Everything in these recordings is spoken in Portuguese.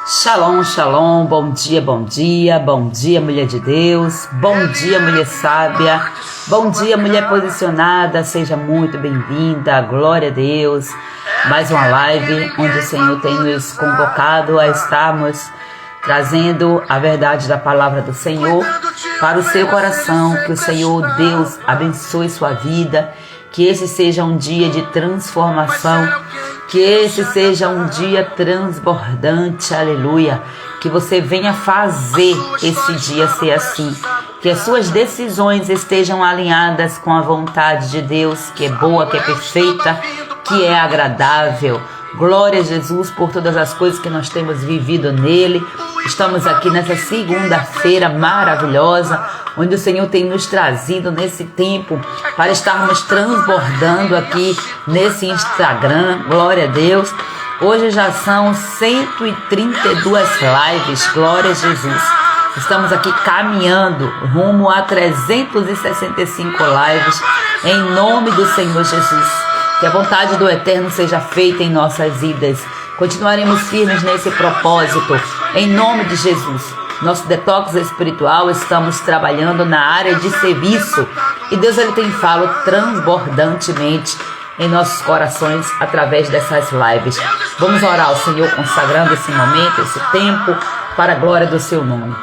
Shalom, shalom, bom dia, mulher de Deus, bom dia, mulher sábia, bom dia, mulher posicionada, seja muito bem-vinda, glória a Deus, mais uma live onde o Senhor tem nos convocado a estarmos trazendo a verdade da palavra do Senhor para o seu coração, que o Senhor Deus abençoe sua vida, que esse seja um dia de transformação, que esse seja um dia transbordante, aleluia, que você venha fazer esse dia ser assim, que as suas decisões estejam alinhadas com a vontade de Deus, que é boa, que é perfeita, que é agradável. Glória a Jesus por todas as coisas que nós temos vivido nele. Estamos aqui nessa segunda-feira maravilhosa, onde o Senhor tem nos trazido nesse tempo para estarmos transbordando aqui nesse Instagram. Glória a Deus. Hoje já são 132 lives. Glória a Jesus. Estamos aqui caminhando rumo a 365 lives em nome do Senhor Jesus. Que a vontade do Eterno seja feita em nossas vidas. Continuaremos firmes nesse propósito, em nome de Jesus. Nosso detox espiritual, estamos trabalhando na área de serviço. E Deus ele tem falado transbordantemente em nossos corações através dessas lives. Vamos orar ao Senhor consagrando esse momento, esse tempo, para a glória do seu nome.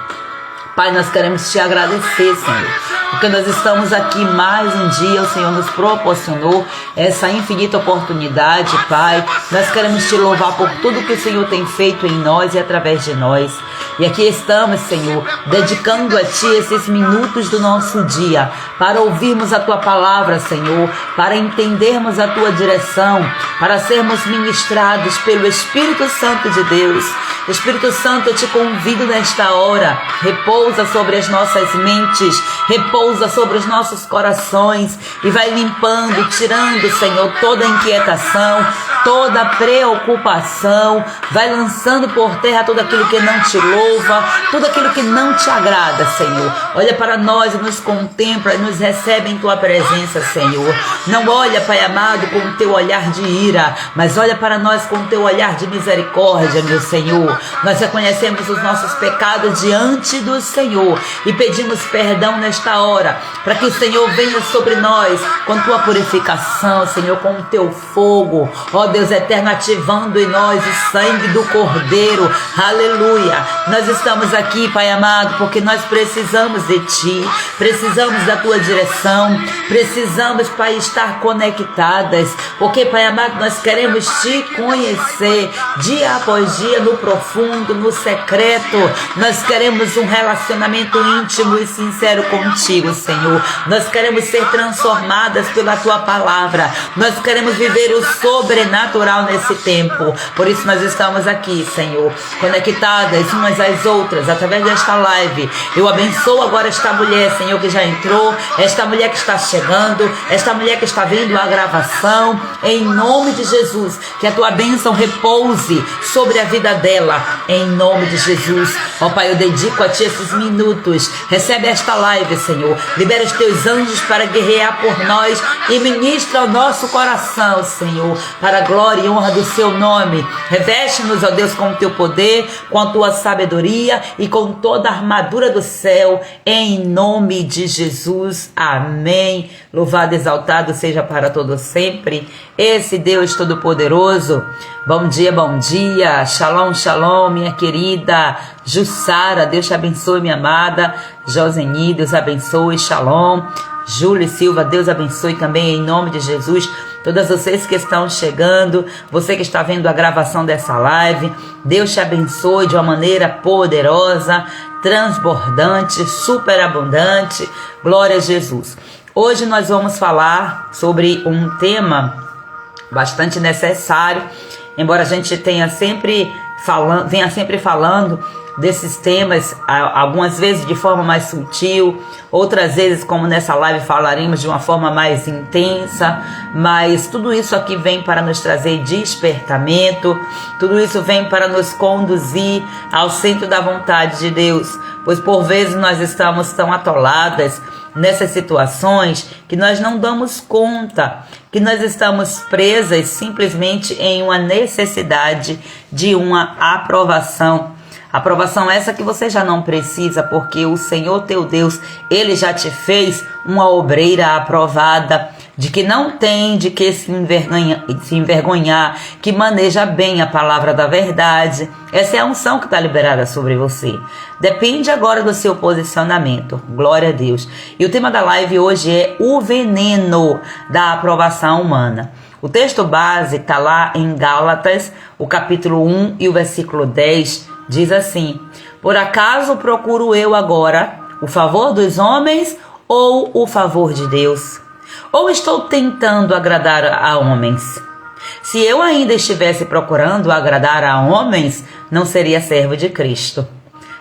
Pai, nós queremos te agradecer, Senhor, porque nós estamos aqui mais um dia, o Senhor nos proporcionou essa infinita oportunidade, Pai. Nós queremos te louvar por tudo que o Senhor tem feito em nós e através de nós. E aqui estamos, Senhor, dedicando a Ti esses minutos do nosso dia, para ouvirmos a Tua palavra, Senhor, para entendermos a Tua direção, para sermos ministrados pelo Espírito Santo de Deus. Espírito Santo, eu te convido nesta hora, repousa sobre as nossas mentes, repousa sobre os nossos corações e vai limpando, tirando, Senhor, toda inquietação, toda preocupação, vai lançando por terra tudo aquilo que não te louva, tudo aquilo que não te agrada, Senhor. Olha para nós e nos contempla e nos recebe em Tua presença, Senhor. Não olha, Pai amado, com o Teu olhar de ira, mas olha para nós com o Teu olhar de misericórdia, meu Senhor. Nós reconhecemos os nossos pecados diante do Senhor e pedimos perdão nesta hora, para que o Senhor venha sobre nós com Tua purificação, Senhor, com o Teu fogo, ó Deus eterno, ativando em nós o sangue do Cordeiro, aleluia. Nós estamos aqui, Pai amado, porque nós precisamos de Ti, precisamos da Tua direção, precisamos, Pai, estar conectadas, porque, Pai amado, nós queremos Te conhecer dia após dia, no profundo, no secreto. Nós queremos um relacionamento íntimo e sincero contigo, Senhor. Nós queremos ser transformadas pela Tua palavra. Nós queremos viver o sobrenatural nesse tempo. Por isso nós estamos aqui, Senhor, conectadas umas às outras através desta live. Eu abençoo agora esta mulher, Senhor, que já entrou, esta mulher que está chegando, esta mulher que está vendo a gravação, em nome de Jesus, que a Tua bênção repouse sobre a vida dela, em nome de Jesus. Ó Pai, eu dedico a Ti esses minutos. Recebe esta live, Senhor. Libera os Teus anjos para guerrear por nós e ministra o nosso coração, Senhor, para a glória e honra do Seu nome. Reveste-nos, ó Deus, com o Teu poder, com a Tua sabedoria e com toda a armadura do céu, em nome de Jesus. Amém. Louvado e exaltado seja para todo sempre esse Deus Todo-Poderoso. Bom dia, shalom, shalom, minha querida Jussara, Deus te abençoe, minha amada Joseni, Deus abençoe, shalom. Júlia Silva, Deus abençoe também, em nome de Jesus. Todas vocês que estão chegando, você que está vendo a gravação dessa live, Deus te abençoe de uma maneira poderosa, transbordante, superabundante. Glória a Jesus. Hoje nós vamos falar sobre um tema bastante necessário, embora a gente venha sempre falando desses temas, algumas vezes de forma mais sutil, outras vezes, como nessa live, falaremos de uma forma mais intensa, mas tudo isso aqui vem para nos trazer despertamento, tudo isso vem para nos conduzir ao centro da vontade de Deus, pois por vezes nós estamos tão atoladas nessas situações que nós não damos conta, que nós estamos presas simplesmente em uma necessidade de uma aprovação. Aprovação essa que você já não precisa, porque o Senhor teu Deus, Ele já te fez uma obreira aprovada, de que não tem de que se envergonhar, que maneja bem a palavra da verdade. Essa é a unção que está liberada sobre você. Depende agora do seu posicionamento. Glória a Deus. E o tema da live hoje é o veneno da aprovação humana. O texto base está lá em Gálatas, o capítulo 1 e o versículo 10, diz assim: por acaso procuro eu agora o favor dos homens ou o favor de Deus? Ou estou tentando agradar a homens? Se eu ainda estivesse procurando agradar a homens, não seria servo de Cristo.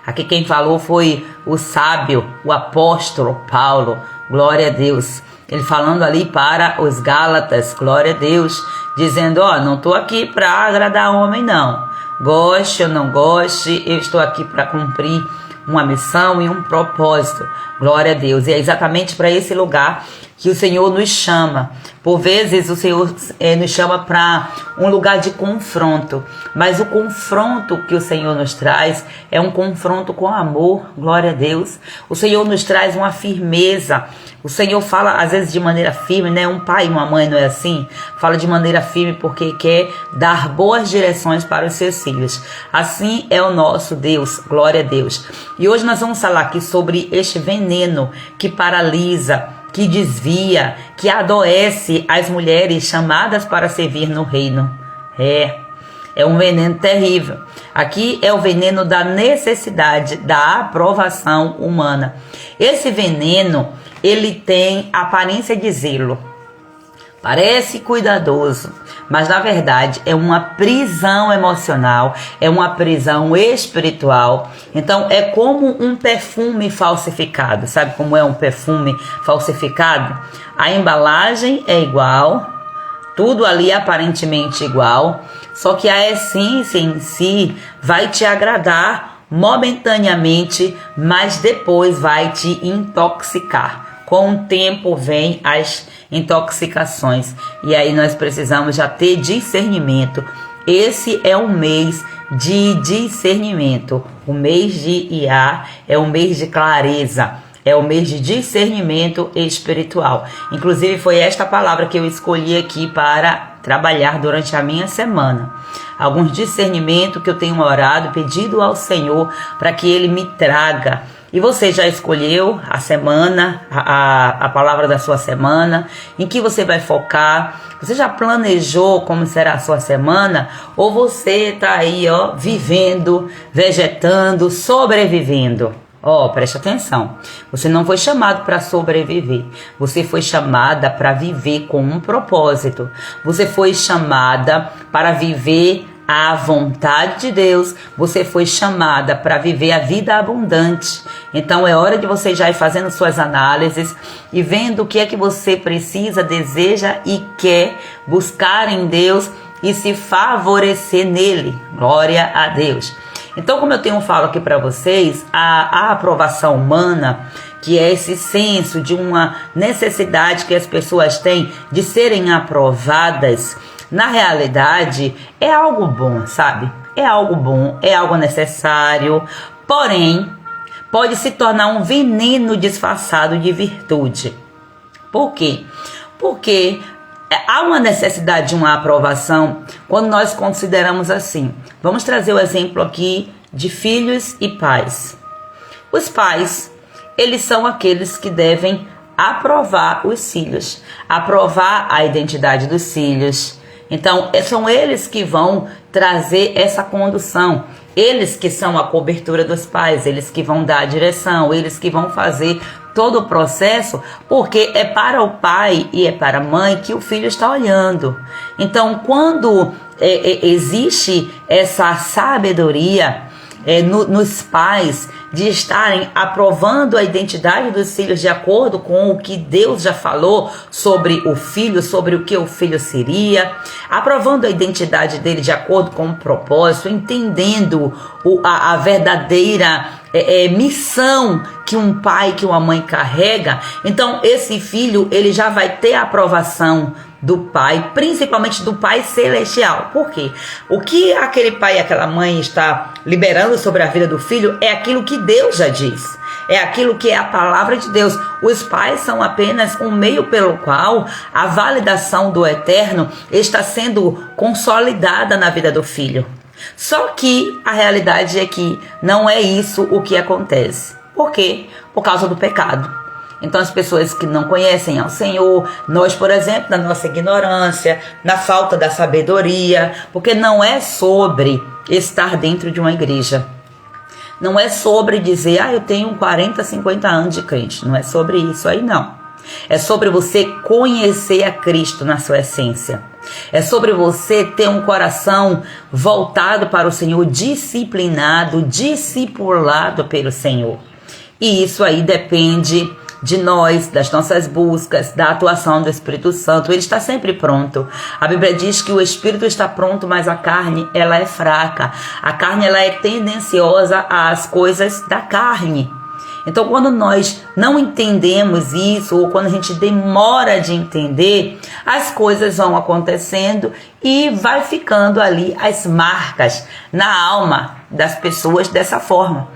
Aqui quem falou foi o sábio, o apóstolo Paulo, glória a Deus. Ele falando ali para os Gálatas, glória a Deus, dizendo, não estou aqui para agradar homem não. Goste ou não goste, eu estou aqui para cumprir uma missão e um propósito. Glória a Deus. E é exatamente para esse lugar que o Senhor nos chama. Por vezes o Senhor nos chama para um lugar de confronto, mas o confronto que o Senhor nos traz é um confronto com amor, glória a Deus. O Senhor nos traz uma firmeza. O Senhor fala às vezes de maneira firme, né? Um pai e uma mãe não é assim? Fala de maneira firme porque quer dar boas direções para os seus filhos. Assim é o nosso Deus, glória a Deus. E hoje nós vamos falar aqui sobre este veneno que paralisa, que desvia, que adoece as mulheres chamadas para servir no reino. É um veneno terrível. Aqui é o veneno da necessidade da aprovação humana. Esse veneno, ele tem aparência de zelo. Parece cuidadoso, mas na verdade é uma prisão emocional, é uma prisão espiritual. Então é como um perfume falsificado. Sabe como é um perfume falsificado? A embalagem é igual, tudo ali é aparentemente igual, só que a essência em si vai te agradar momentaneamente, mas depois vai te intoxicar. Com o tempo vem as intoxicações. E aí nós precisamos já ter discernimento. Esse é um mês de discernimento. O mês de Iá é um mês de clareza. É o mês de discernimento espiritual. Inclusive foi esta palavra que eu escolhi aqui para trabalhar durante a minha semana. Alguns discernimentos que eu tenho orado, pedido ao Senhor para que Ele me traga. E você já escolheu a semana, a palavra da sua semana, em que você vai focar? Você já planejou como será a sua semana? Ou você está aí, vivendo, vegetando, sobrevivendo? Preste atenção. Você não foi chamado para sobreviver. Você foi chamada para viver com um propósito. Você foi chamada para viver a vontade de Deus. Você foi chamada para viver a vida abundante. Então é hora de você já ir fazendo suas análises e vendo o que é que você precisa, deseja e quer buscar em Deus e se favorecer nele. Glória a Deus. Então, como eu tenho falo aqui para vocês, a aprovação humana, que é esse senso de uma necessidade que as pessoas têm de serem aprovadas, na realidade é algo bom, sabe? É algo bom, é algo necessário, porém pode se tornar um veneno disfarçado de virtude. Por quê? Porque há uma necessidade de uma aprovação quando nós consideramos assim. Vamos trazer o exemplo aqui de filhos e pais. Os pais, eles são aqueles que devem aprovar os filhos, aprovar a identidade dos filhos. Então, são eles que vão trazer essa condução. Eles que são a cobertura dos pais, eles que vão dar a direção, eles que vão fazer todo o processo, porque é para o pai e é para a mãe que o filho está olhando. Então, quando existe essa sabedoria nos pais de estarem aprovando a identidade dos filhos de acordo com o que Deus já falou sobre o filho, sobre o que o filho seria, aprovando a identidade dele de acordo com o propósito, entendendo a verdadeira missão que um pai, que uma mãe carrega, então esse filho ele já vai ter a aprovação do pai, principalmente do pai celestial. Por quê? O que aquele pai e aquela mãe está liberando sobre a vida do filho é aquilo que Deus já diz. É aquilo que é a palavra de Deus. Os pais são apenas um meio pelo qual a validação do eterno está sendo consolidada na vida do filho. Só que a realidade é que não é isso o que acontece. Por quê? Por causa do pecado. Então as pessoas que não conhecem ao Senhor, nós, por exemplo, na nossa ignorância, na falta da sabedoria, porque não é sobre estar dentro de uma igreja. Não é sobre dizer, eu tenho 40, 50 anos de crente. Não é sobre isso aí, não. É sobre você conhecer a Cristo na sua essência. É sobre você ter um coração voltado para o Senhor, disciplinado, discipulado pelo Senhor. E isso aí depende de nós, das nossas buscas, da atuação do Espírito Santo. Ele está sempre pronto. A Bíblia diz que o Espírito está pronto, mas a carne, ela é fraca. A carne, ela é tendenciosa às coisas da carne. Então, quando nós não entendemos isso, ou quando a gente demora de entender, as coisas vão acontecendo e vai ficando ali as marcas na alma das pessoas dessa forma.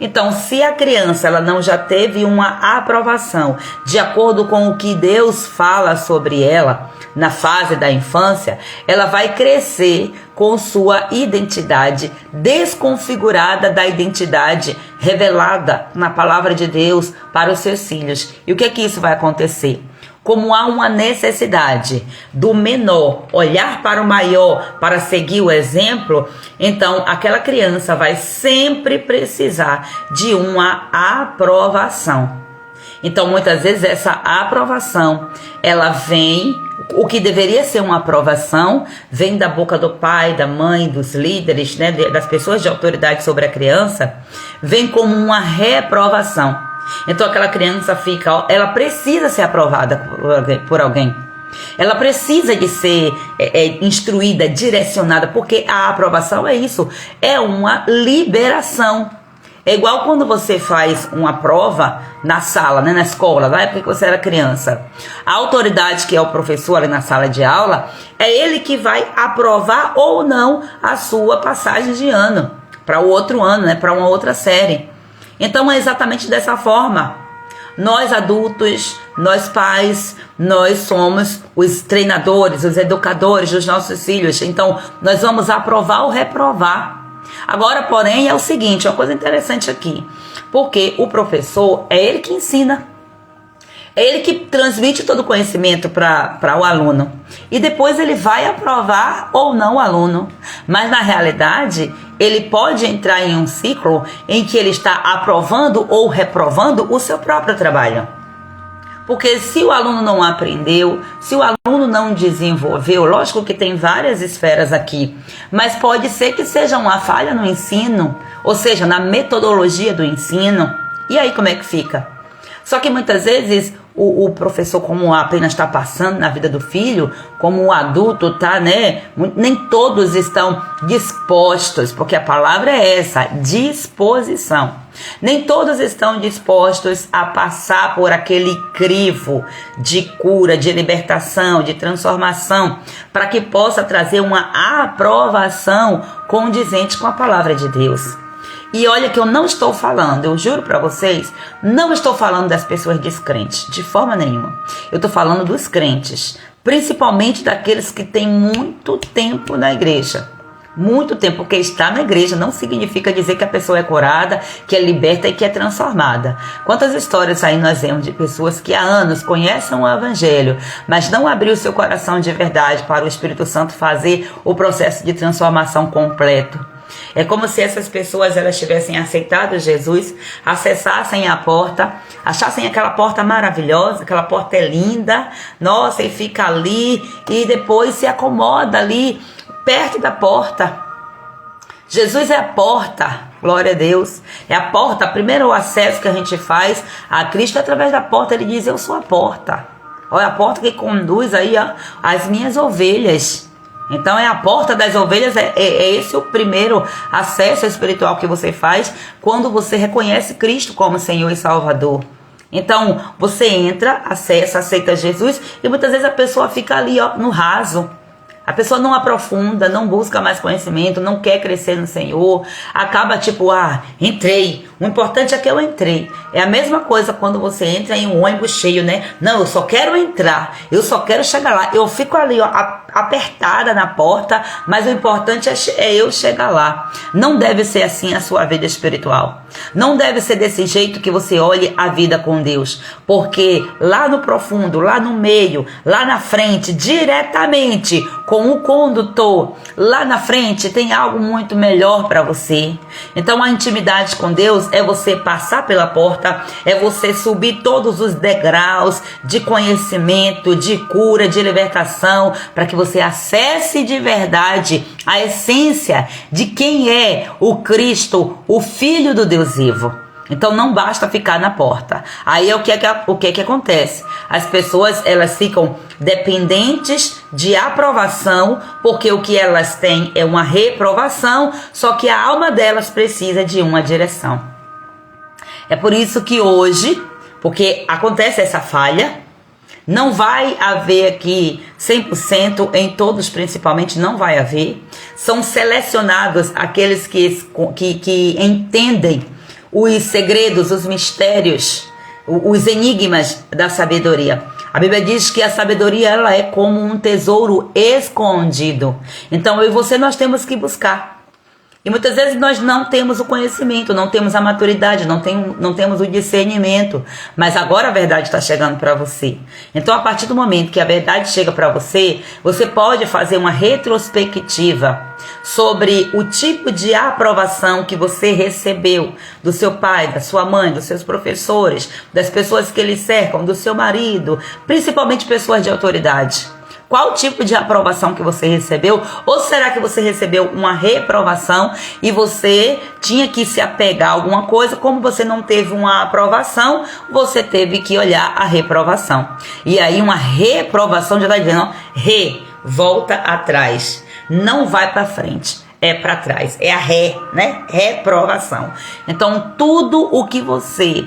Então, se a criança ela não já teve uma aprovação de acordo com o que Deus fala sobre ela na fase da infância, ela vai crescer com sua identidade desconfigurada da identidade revelada na palavra de Deus para os seus filhos. E o que é que isso vai acontecer? Como há uma necessidade do menor olhar para o maior para seguir o exemplo, então aquela criança vai sempre precisar de uma aprovação. Então muitas vezes essa aprovação, ela vem, o que deveria ser uma aprovação, vem da boca do pai, da mãe, dos líderes, né, das pessoas de autoridade sobre a criança, vem como uma reprovação. Então aquela criança ela precisa ser aprovada por alguém. Ela precisa de ser instruída, direcionada, porque a aprovação é isso, é uma liberação. É igual quando você faz uma prova na sala, né, na escola, na época que você era criança. A autoridade, que é o professor ali na sala de aula, é ele que vai aprovar ou não a sua passagem de ano, para o outro ano, né, para uma outra série. Então é exatamente dessa forma. Nós adultos, nós pais, nós somos os treinadores, os educadores dos nossos filhos. Então nós vamos aprovar ou reprovar. Agora, porém, é o seguinte, uma coisa interessante aqui. Porque o professor é ele que ensina. É ele que transmite todo o conhecimento para o aluno. E depois ele vai aprovar ou não o aluno. Mas na realidade, ele pode entrar em um ciclo em que ele está aprovando ou reprovando o seu próprio trabalho. Porque se o aluno não aprendeu, se o aluno não desenvolveu, lógico que tem várias esferas aqui, mas pode ser que seja uma falha no ensino, ou seja, na metodologia do ensino. E aí como é que fica? Só que muitas vezes o professor, como apenas está passando na vida do filho, como o adulto está, né? Nem todos estão dispostos, porque a palavra é essa, disposição. Nem todos estão dispostos a passar por aquele crivo de cura, de libertação, de transformação, para que possa trazer uma aprovação condizente com a palavra de Deus. E olha que eu não estou falando, eu juro para vocês, não estou falando das pessoas descrentes, de forma nenhuma. Eu estou falando dos crentes, principalmente daqueles que têm muito tempo na igreja. Muito tempo, porque estar na igreja não significa dizer que a pessoa é curada, que é liberta e que é transformada. Quantas histórias aí nós vemos de pessoas que há anos conhecem o evangelho, mas não abriu seu coração de verdade para o Espírito Santo fazer o processo de transformação completo. É como se essas pessoas elas tivessem aceitado Jesus, acessassem a porta, achassem aquela porta maravilhosa, aquela porta é linda, nossa, e fica ali e depois se acomoda ali perto da porta. Jesus é a porta, glória a Deus, é a porta, primeiro o acesso que a gente faz a Cristo através da porta, ele diz, eu sou a porta. Olha a porta que conduz aí ó, as minhas ovelhas. Então é a porta das ovelhas, é esse o primeiro acesso espiritual que você faz quando você reconhece Cristo como Senhor e Salvador. Então você entra, acessa, aceita Jesus e muitas vezes a pessoa fica ali no raso. A pessoa não aprofunda, não busca mais conhecimento, não quer crescer no Senhor, acaba entrei. O importante é que eu entrei. É a mesma coisa quando você entra em um ônibus cheio, né? Não, eu só quero entrar, eu só quero chegar lá. Eu fico ali, apertada na porta, mas o importante é eu chegar lá. Não deve ser assim a sua vida espiritual. Não deve ser desse jeito que você olhe a vida com Deus. Porque lá no profundo, lá no meio, lá na frente, diretamente com o condutor, lá na frente tem algo muito melhor para você. Então a intimidade com Deus é você passar pela porta, é você subir todos os degraus de conhecimento, de cura, de libertação, para que você acesse de verdade a essência de quem é o Cristo, o Filho do Deus vivo. Então não basta ficar na porta. Aí o que acontece? As pessoas, elas ficam dependentes de aprovação, porque o que elas têm é uma reprovação, só que a alma delas precisa de uma direção. É por isso que hoje, porque acontece essa falha, não vai haver aqui 100% em todos, principalmente não vai haver. São selecionados aqueles que entendem os segredos, os mistérios, os enigmas da sabedoria. A Bíblia diz que a sabedoria, ela é como um tesouro escondido. Então eu e você, nós temos que buscar. E muitas vezes nós não temos o conhecimento, não temos a maturidade, não temos o discernimento. Mas agora a verdade está chegando para você. Então a partir do momento que a verdade chega para você, você pode fazer uma retrospectiva sobre o tipo de aprovação que você recebeu do seu pai, da sua mãe, dos seus professores, das pessoas que lhe cercam, do seu marido, principalmente pessoas de autoridade. Qual tipo de aprovação que você recebeu? Ou será que você recebeu uma reprovação e você tinha que se apegar a alguma coisa? Como você não teve uma aprovação, você teve que olhar a reprovação. E aí uma reprovação já está dizendo, volta atrás. Não vai para frente, é para trás. É a reprovação. Então tudo o que você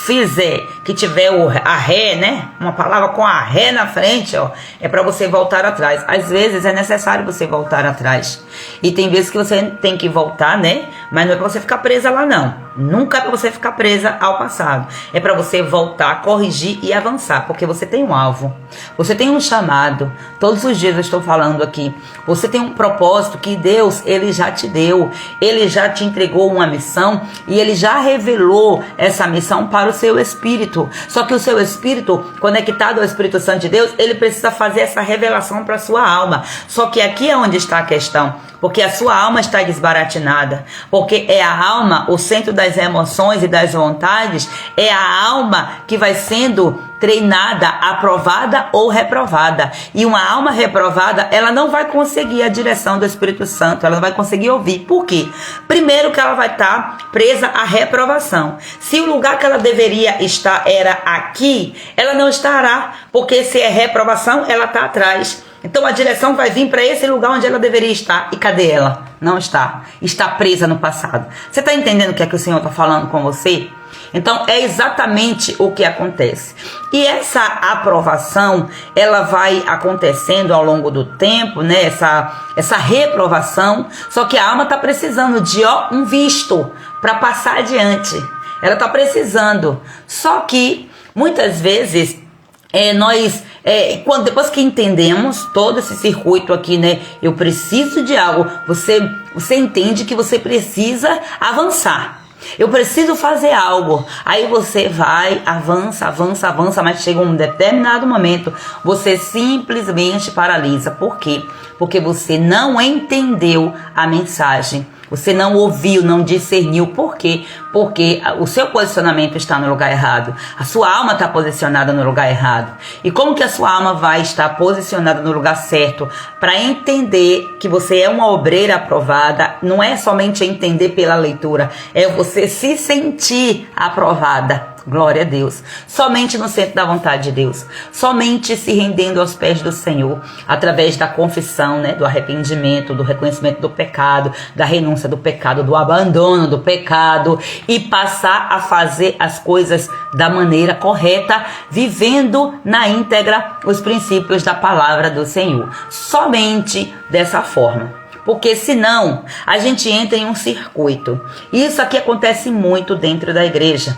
fizer, que tiver a ré, né? Uma palavra com a ré na frente, é para você voltar atrás. Às vezes é necessário você voltar atrás. E tem vezes que você tem que voltar, né? Mas não é para você ficar presa lá, não. Nunca é para você ficar presa ao passado. É para você voltar, corrigir e avançar, porque você tem um alvo. Você tem um chamado. Todos os dias eu estou falando aqui. Você tem um propósito que Deus, Ele já te deu. Ele já te entregou uma missão e Ele já revelou essa missão para o seu espírito. Só que o seu espírito, conectado ao Espírito Santo de Deus, ele precisa fazer essa revelação para a sua alma. Só que aqui é onde está a questão. Porque a sua alma está desbaratinada. Porque é a alma, o centro das emoções e das vontades, é a alma que vai sendo treinada, aprovada ou reprovada. E uma alma reprovada, ela não vai conseguir a direção do Espírito Santo, ela não vai conseguir ouvir. Por quê? Primeiro que ela vai estar presa à reprovação. Se o lugar que ela deveria estar era aqui, ela não estará, porque se é reprovação, ela está atrás. Então a direção vai vir para esse lugar onde ela deveria estar. E cadê ela? Não está. Está presa no passado. Você está entendendo o que é que o Senhor está falando com você? Então é exatamente o que acontece. E essa aprovação, ela vai acontecendo ao longo do tempo, né? Essa reprovação. Só que a alma está precisando de um visto para passar adiante. Ela está precisando. Só que muitas vezes depois que entendemos todo esse circuito aqui, né? Eu preciso de algo. Você entende que você precisa avançar. Eu preciso fazer algo. Aí você vai, avança, mas chega um determinado momento, você simplesmente paralisa. Por quê? Porque você não entendeu a mensagem. Você não ouviu, não discerniu. Por quê? Porque o seu posicionamento está no lugar errado. A sua alma está posicionada no lugar errado. E como que a sua alma vai estar posicionada no lugar certo? Para entender que você é uma obreira aprovada, não é somente entender pela leitura, é você se sentir aprovada. glória a Deus, somente no centro da vontade de Deus, somente se rendendo aos pés do Senhor, através da confissão, né, do arrependimento, do reconhecimento do pecado, da renúncia do pecado, do abandono do pecado e passar a fazer as coisas da maneira correta, vivendo na íntegra os princípios da palavra do Senhor, somente dessa forma. Porque senão a gente entra em um circuito. Isso aqui acontece muito dentro da igreja,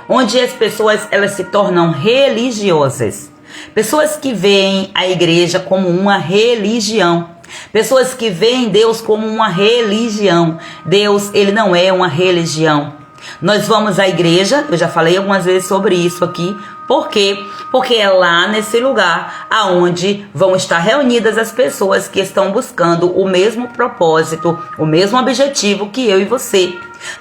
onde as pessoas elas se tornam religiosas. Pessoas que veem a igreja como uma religião. Pessoas que veem Deus como uma religião. Deus, ele não é uma religião. Nós vamos à igreja, eu já falei algumas vezes sobre isso aqui. Por quê? Porque é lá nesse lugar aonde vão estar reunidas as pessoas que estão buscando o mesmo propósito, o mesmo objetivo que eu e você.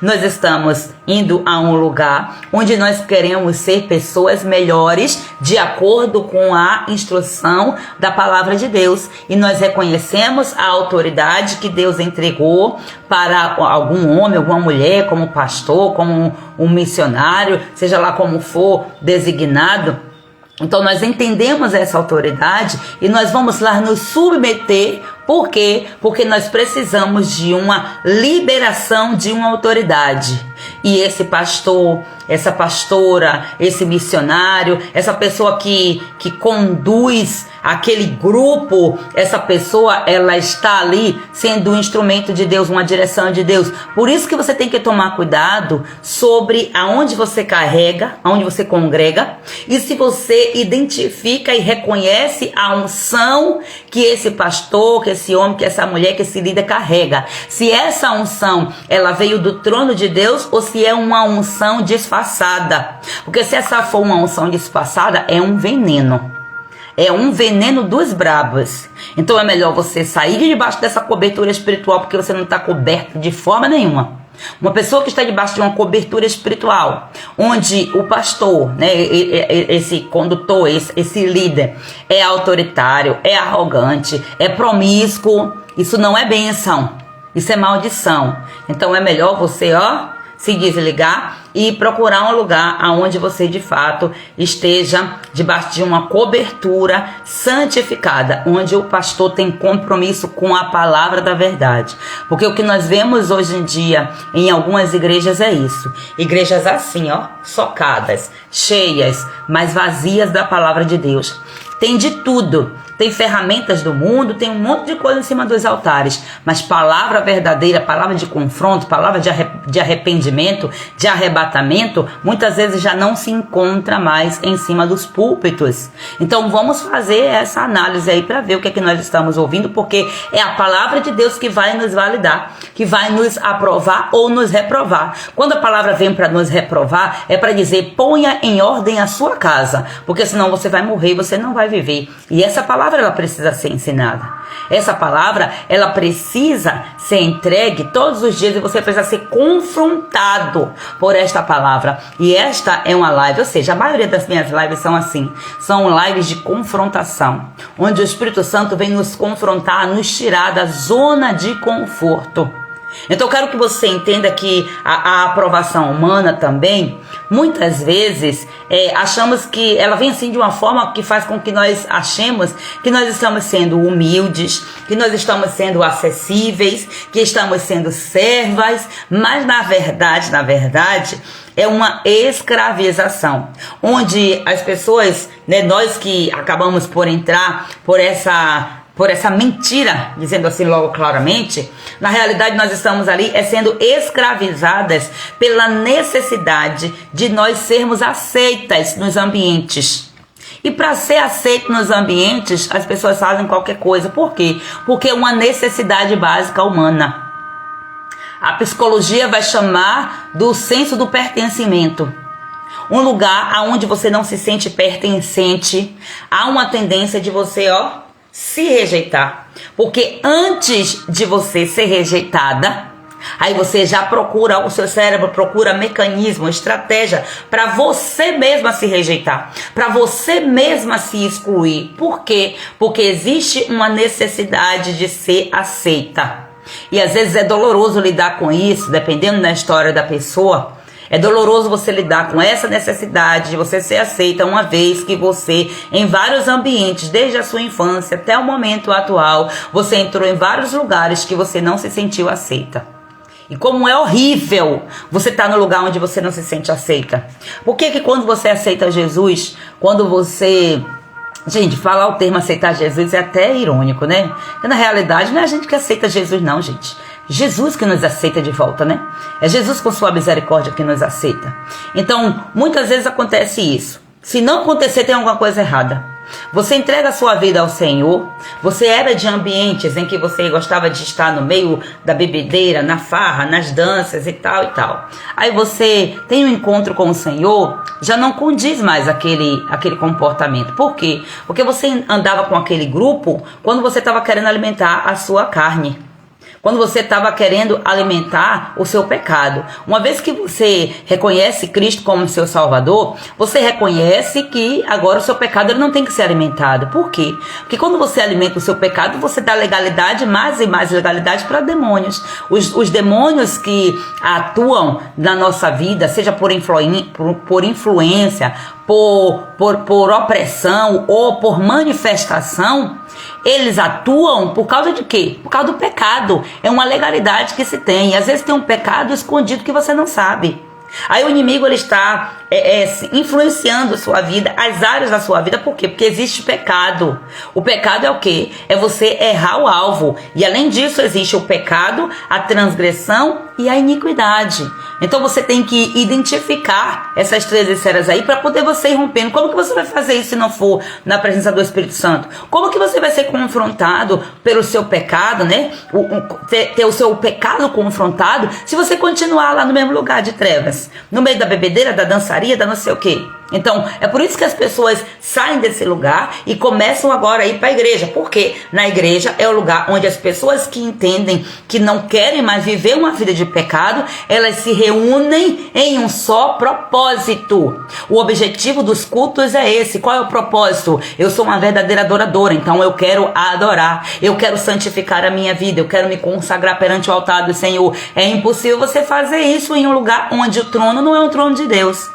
Nós estamos indo a um lugar onde nós queremos ser pessoas melhores de acordo com a instrução da palavra de Deus. E nós reconhecemos a autoridade que Deus entregou para algum homem, alguma mulher, como pastor, como um missionário, seja lá como for designado. Então nós entendemos essa autoridade e nós vamos lá nos submeter. Por quê? Porque nós precisamos de uma liberação de uma autoridade. E esse pastor, essa pastora, esse missionário, essa pessoa que conduz aquele grupo, essa pessoa, ela está ali sendo um instrumento de Deus, uma direção de Deus. Por isso que você tem que tomar cuidado sobre aonde você carrega, aonde você congrega, e se você identifica e reconhece a unção que esse pastor, que esse homem, que essa mulher, que esse líder carrega. Se essa unção, ela veio do trono de Deus ou se é uma unção disfarçada. Porque se essa for uma unção disfarçada, é um veneno. É um veneno dos brabos. Então é melhor você sair de debaixo dessa cobertura espiritual, porque você não está coberto de forma nenhuma. Uma pessoa que está debaixo de uma cobertura espiritual, onde o pastor, né, esse condutor, esse líder, é autoritário, é arrogante, é promíscuo, isso não é bênção, isso é maldição. Então é melhor você, se desligar e procurar um lugar onde você de fato esteja debaixo de uma cobertura santificada, onde o pastor tem compromisso com a palavra da verdade. Porque o que nós vemos hoje em dia em algumas igrejas é isso. Igrejas assim, socadas, cheias, mas vazias da palavra de Deus. Tem de tudo. Tem ferramentas do mundo, tem um monte de coisa em cima dos altares. Mas palavra verdadeira, palavra de confronto, palavra de arrependimento, de arrebatamento, muitas vezes já não se encontra mais em cima dos púlpitos. Então vamos fazer essa análise aí para ver o que é que nós estamos ouvindo, porque é a palavra de Deus que vai nos validar, que vai nos aprovar ou nos reprovar. Quando a palavra vem para nos reprovar, é para dizer, ponha em ordem a sua casa, porque senão você vai morrer e você não vai viver. E essa palavra ela precisa ser ensinada. Essa palavra, ela precisa ser entregue todos os dias e você precisa ser confrontado por esta palavra. E esta é uma live, ou seja, a maioria das minhas lives são assim. São lives de confrontação, onde o Espírito Santo vem nos confrontar, nos tirar da zona de conforto. Então eu quero que você entenda que a aprovação humana também, muitas vezes, achamos que ela vem assim de uma forma que faz com que nós achemos que nós estamos sendo humildes, que nós estamos sendo acessíveis, que estamos sendo servas, mas na verdade, é uma escravização, onde as pessoas, né, nós que acabamos por entrar por essa mentira, dizendo assim logo claramente, na realidade nós estamos ali sendo escravizadas pela necessidade de nós sermos aceitas nos ambientes. E para ser aceito nos ambientes, as pessoas fazem qualquer coisa. Por quê? Porque é uma necessidade básica humana. A psicologia vai chamar do senso do pertencimento. Um lugar onde você não se sente pertencente, há uma tendência de você, se rejeitar. Porque antes de você ser rejeitada, aí você já procura, o seu cérebro procura mecanismo, estratégia para você mesma se rejeitar, para você mesma se excluir. Por quê? Porque existe uma necessidade de ser aceita. E às vezes é doloroso lidar com isso, dependendo da história da pessoa. É doloroso você lidar com essa necessidade de você ser aceita, uma vez que você, em vários ambientes, desde a sua infância até o momento atual, você entrou em vários lugares que você não se sentiu aceita. E como é horrível você estar no lugar onde você não se sente aceita. Por que que quando você aceita Jesus, quando você... Gente, falar o termo aceitar Jesus é até irônico, né? Porque na realidade não é a gente que aceita Jesus não, gente. Jesus que nos aceita de volta, né? É Jesus com sua misericórdia que nos aceita. Então, muitas vezes acontece isso. Se não acontecer, tem alguma coisa errada. Você entrega a sua vida ao Senhor, você era de ambientes em que você gostava de estar no meio da bebedeira, na farra, nas danças e tal e tal. Aí você tem um encontro com o Senhor, já não condiz mais aquele comportamento. Por quê? Porque você andava com aquele grupo quando você estava querendo alimentar a sua carne. Quando você estava querendo alimentar o seu pecado. Uma vez que você reconhece Cristo como seu Salvador, você reconhece que agora o seu pecado ele não tem que ser alimentado. Por quê? Porque quando você alimenta o seu pecado, você dá legalidade, mais e mais legalidade para demônios. Os demônios que atuam na nossa vida, seja por influência, por opressão ou por manifestação, eles atuam por causa de quê? Por causa do pecado. É uma legalidade que se tem. E às vezes tem um pecado escondido que você não sabe. Aí o inimigo ele está influenciando a sua vida, as áreas da sua vida. Por quê? Porque existe pecado. O pecado é o quê? É você errar o alvo. E além disso existe o pecado, a transgressão e a iniquidade. Então você tem que identificar essas três esferas aí para poder você ir rompendo. Como que você vai fazer isso se não for na presença do Espírito Santo? Como que você vai ser confrontado pelo seu pecado, né? Ter o seu pecado confrontado se você continuar lá no mesmo lugar de trevas, no meio da bebedeira, da dançaria, da não sei o quê. Então, é por isso que as pessoas saem desse lugar e começam agora a ir para a igreja. Porque na igreja é o lugar onde as pessoas que entendem que não querem mais viver uma vida de pecado, elas se reúnem em um só propósito. O objetivo dos cultos é esse. Qual é o propósito? Eu sou uma verdadeira adoradora, então eu quero adorar. Eu quero santificar a minha vida, eu quero me consagrar perante o altar do Senhor. É impossível você fazer isso em um lugar onde o trono não é um trono de Deus.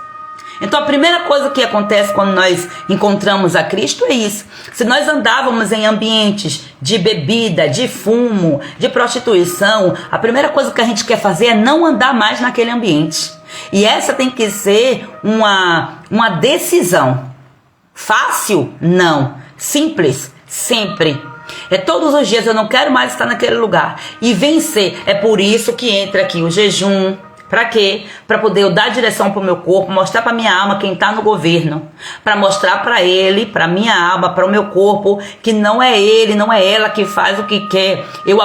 Então a primeira coisa que acontece quando nós encontramos a Cristo é isso. Se nós andávamos em ambientes de bebida, de fumo, de prostituição, a primeira coisa que a gente quer fazer é não andar mais naquele ambiente. E essa tem que ser uma decisão. Fácil? Não. Simples? Sempre. É todos os dias, eu não quero mais estar naquele lugar. E vencer. É por isso que entra aqui o jejum. Para quê? Para poder eu dar direção para o meu corpo, mostrar para minha alma quem está no governo, para mostrar para ele, para minha alma, para o meu corpo, que não é ele, não é ela que faz o que quer. Eu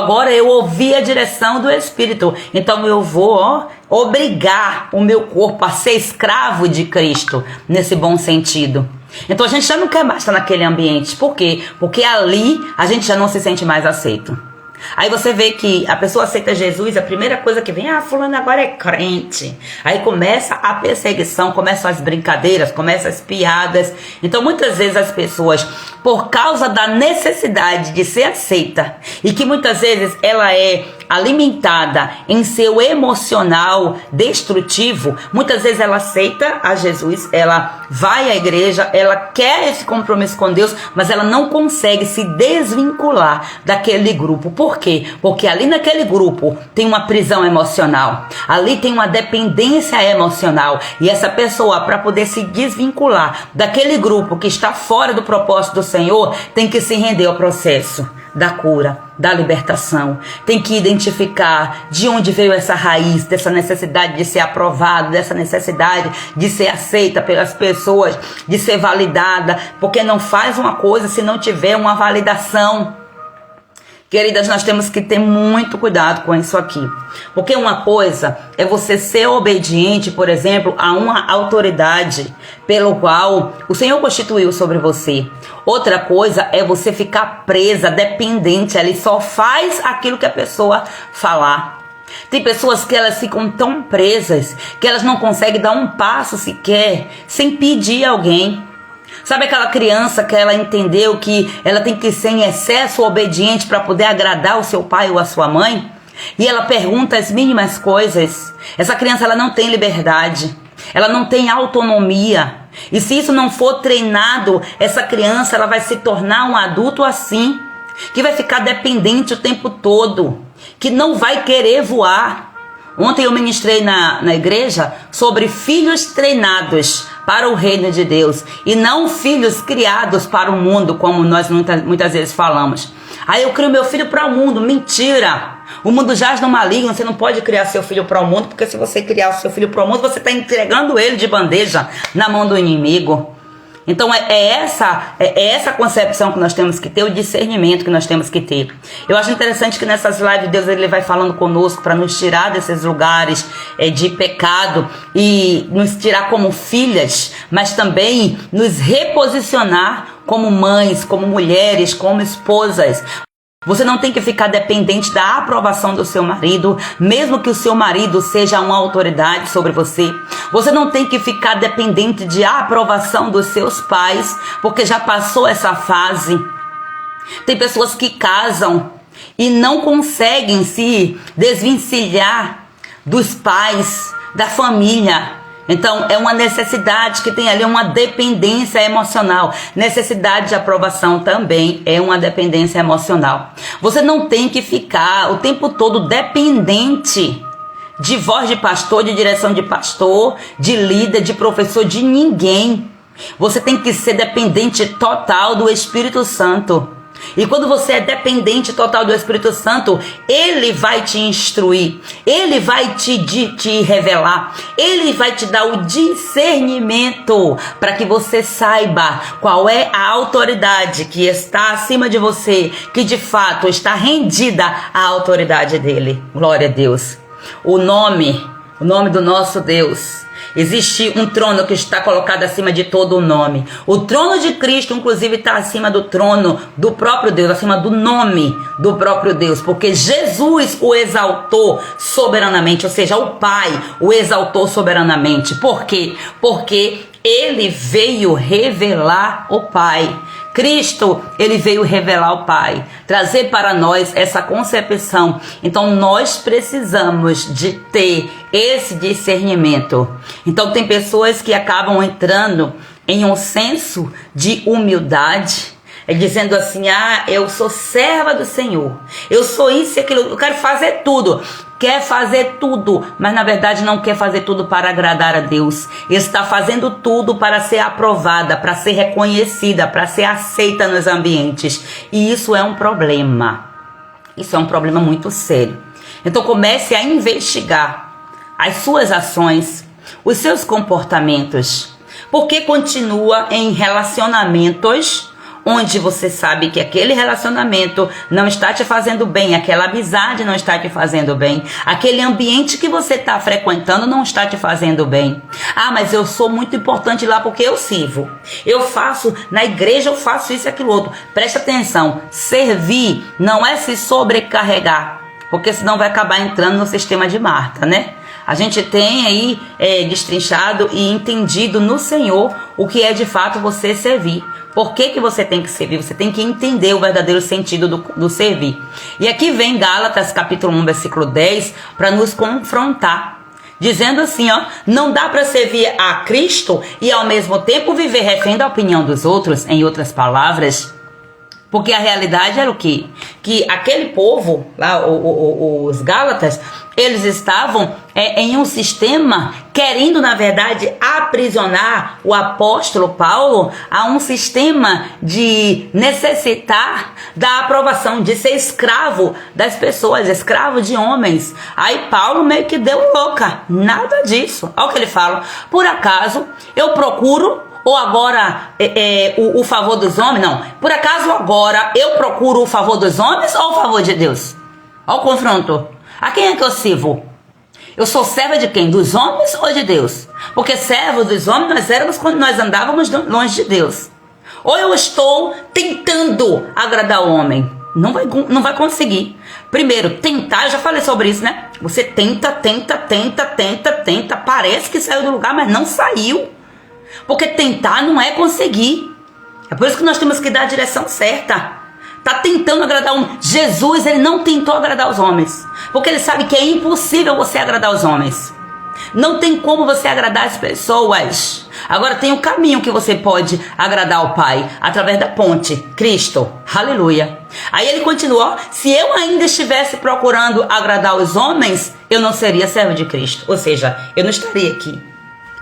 ouvi a direção do Espírito, então eu vou obrigar o meu corpo a ser escravo de Cristo, nesse bom sentido. Então a gente já não quer mais estar naquele ambiente. Por quê? Porque ali a gente já não se sente mais aceito. Aí você vê que a pessoa aceita Jesus, a primeira coisa que vem, fulano agora é crente. Aí começa a perseguição, começam as brincadeiras, começam as piadas. Então muitas vezes as pessoas, por causa da necessidade de ser aceita, e que muitas vezes ela é alimentada em seu emocional destrutivo, muitas vezes ela aceita a Jesus, ela vai à igreja, ela quer esse compromisso com Deus, mas ela não consegue se desvincular daquele grupo. Por quê? Porque ali naquele grupo tem uma prisão emocional, ali tem uma dependência emocional, e essa pessoa, para poder se desvincular daquele grupo que está fora do propósito do Senhor, tem que se render ao processo da cura, da libertação. Tem que identificar de onde veio essa raiz, dessa necessidade de ser aprovado, dessa necessidade de ser aceita pelas pessoas, de ser validada, porque não faz uma coisa se não tiver uma validação. Queridas, nós temos que ter muito cuidado com isso aqui. Porque uma coisa é você ser obediente, por exemplo, a uma autoridade pelo qual o Senhor constituiu sobre você. Outra coisa é você ficar presa, dependente, ele só faz aquilo que a pessoa falar. Tem pessoas que elas ficam tão presas que elas não conseguem dar um passo sequer sem pedir a alguém. Sabe aquela criança que ela entendeu que ela tem que ser em excesso obediente para poder agradar o seu pai ou a sua mãe? e ela pergunta as mínimas coisas, essa criança ela não tem liberdade, ela não tem autonomia. E se isso não for treinado, essa criança ela vai se tornar um adulto assim, que vai ficar dependente o tempo todo, que não vai querer voar. Ontem eu ministrei na igreja sobre filhos treinados para o reino de Deus e não filhos criados para o mundo, como nós muitas vezes falamos. Aí eu crio meu filho para o mundo. Mentira! O mundo jaz no maligno. Você não pode criar seu filho para o mundo, porque se você criar o seu filho para o mundo, você está entregando ele de bandeja na mão do inimigo. Então é essa concepção que nós temos que ter, o discernimento que nós temos que ter. Eu acho interessante que nessas lives Deus ele vai falando conosco para nos tirar desses lugares de pecado e nos tirar como filhas, mas também nos reposicionar como mães, como mulheres, como esposas. Você não tem que ficar dependente da aprovação do seu marido, mesmo que o seu marido seja uma autoridade sobre você. Você não tem que ficar dependente de aprovação dos seus pais, porque já passou essa fase. Tem pessoas que casam e não conseguem se desvencilhar dos pais, da família. Então, é uma necessidade que tem ali uma dependência emocional. Necessidade de aprovação também é uma dependência emocional. Você não tem que ficar o tempo todo dependente de voz de pastor, de direção de pastor, de líder, de professor, de ninguém. Você tem que ser dependente total do Espírito Santo. E quando você é dependente total do Espírito Santo, Ele vai te instruir, Ele vai te revelar, Ele vai te dar o discernimento para que você saiba qual é a autoridade que está acima de você, que de fato está rendida à autoridade dEle. Glória a Deus. O nome do nosso Deus. Existe um trono que está colocado acima de todo o nome. O trono de Cristo, inclusive, está acima do trono do próprio Deus, acima do nome do próprio Deus, porque Jesus o exaltou soberanamente, ou seja, o Pai o exaltou soberanamente. Por quê? Porque Ele veio revelar o Pai. Cristo, ele veio revelar o Pai, trazer para nós essa concepção. Então nós precisamos de ter esse discernimento. Então tem pessoas que acabam entrando em um senso de humildade, dizendo assim, eu sou serva do Senhor, eu sou isso e aquilo, eu quero fazer tudo. Quer fazer tudo, mas na verdade não quer fazer tudo para agradar a Deus. Está fazendo tudo para ser aprovada, para ser reconhecida, para ser aceita nos ambientes. E isso é um problema. Isso é um problema muito sério. Então comece a investigar as suas ações, os seus comportamentos. Porque continua em relacionamentos onde você sabe que aquele relacionamento não está te fazendo bem, aquela amizade não está te fazendo bem, aquele ambiente que você está frequentando não está te fazendo bem. Mas eu sou muito importante lá porque eu sirvo, eu faço, na igreja eu faço isso e aquilo outro. Presta atenção, servir não é se sobrecarregar, porque senão vai acabar entrando no sistema de Marta, né? A gente tem aí destrinchado e entendido no Senhor o que é de fato você servir. Por que você tem que servir? Você tem que entender o verdadeiro sentido do servir. E aqui vem Gálatas capítulo 1, versículo 10, para nos confrontar. Dizendo assim, não dá para servir a Cristo e ao mesmo tempo viver refém da opinião dos outros, em outras palavras. Porque a realidade era o quê? Que aquele povo, lá, os Gálatas, eles estavam em um sistema querendo, na verdade, aprisionar o apóstolo Paulo a um sistema de necessitar da aprovação, de ser escravo das pessoas, escravo de homens. Aí Paulo meio que deu louca, nada disso. Olha o que ele fala, por acaso eu procuro ou agora o favor dos homens? Não, por acaso agora eu procuro o favor dos homens ou o favor de Deus? Olha o confronto. A quem é que eu sirvo? Eu sou serva de quem? Dos homens ou de Deus? Porque servos dos homens nós éramos quando nós andávamos longe de Deus. Ou eu estou tentando agradar o homem? Não vai conseguir. Primeiro, tentar, eu já falei sobre isso, né? Você tenta, parece que saiu do lugar, mas não saiu. Porque tentar não é conseguir. É por isso que nós temos que dar a direção certa. Está tentando agradar um. Jesus, ele não tentou agradar os homens, porque ele sabe que é impossível você agradar os homens. Não tem como você agradar as pessoas. Agora tem um caminho que você pode agradar o Pai, através da ponte, Cristo. Aleluia. Aí ele continuou: se eu ainda estivesse procurando agradar os homens, eu não seria servo de Cristo. Ou seja, eu não estaria aqui.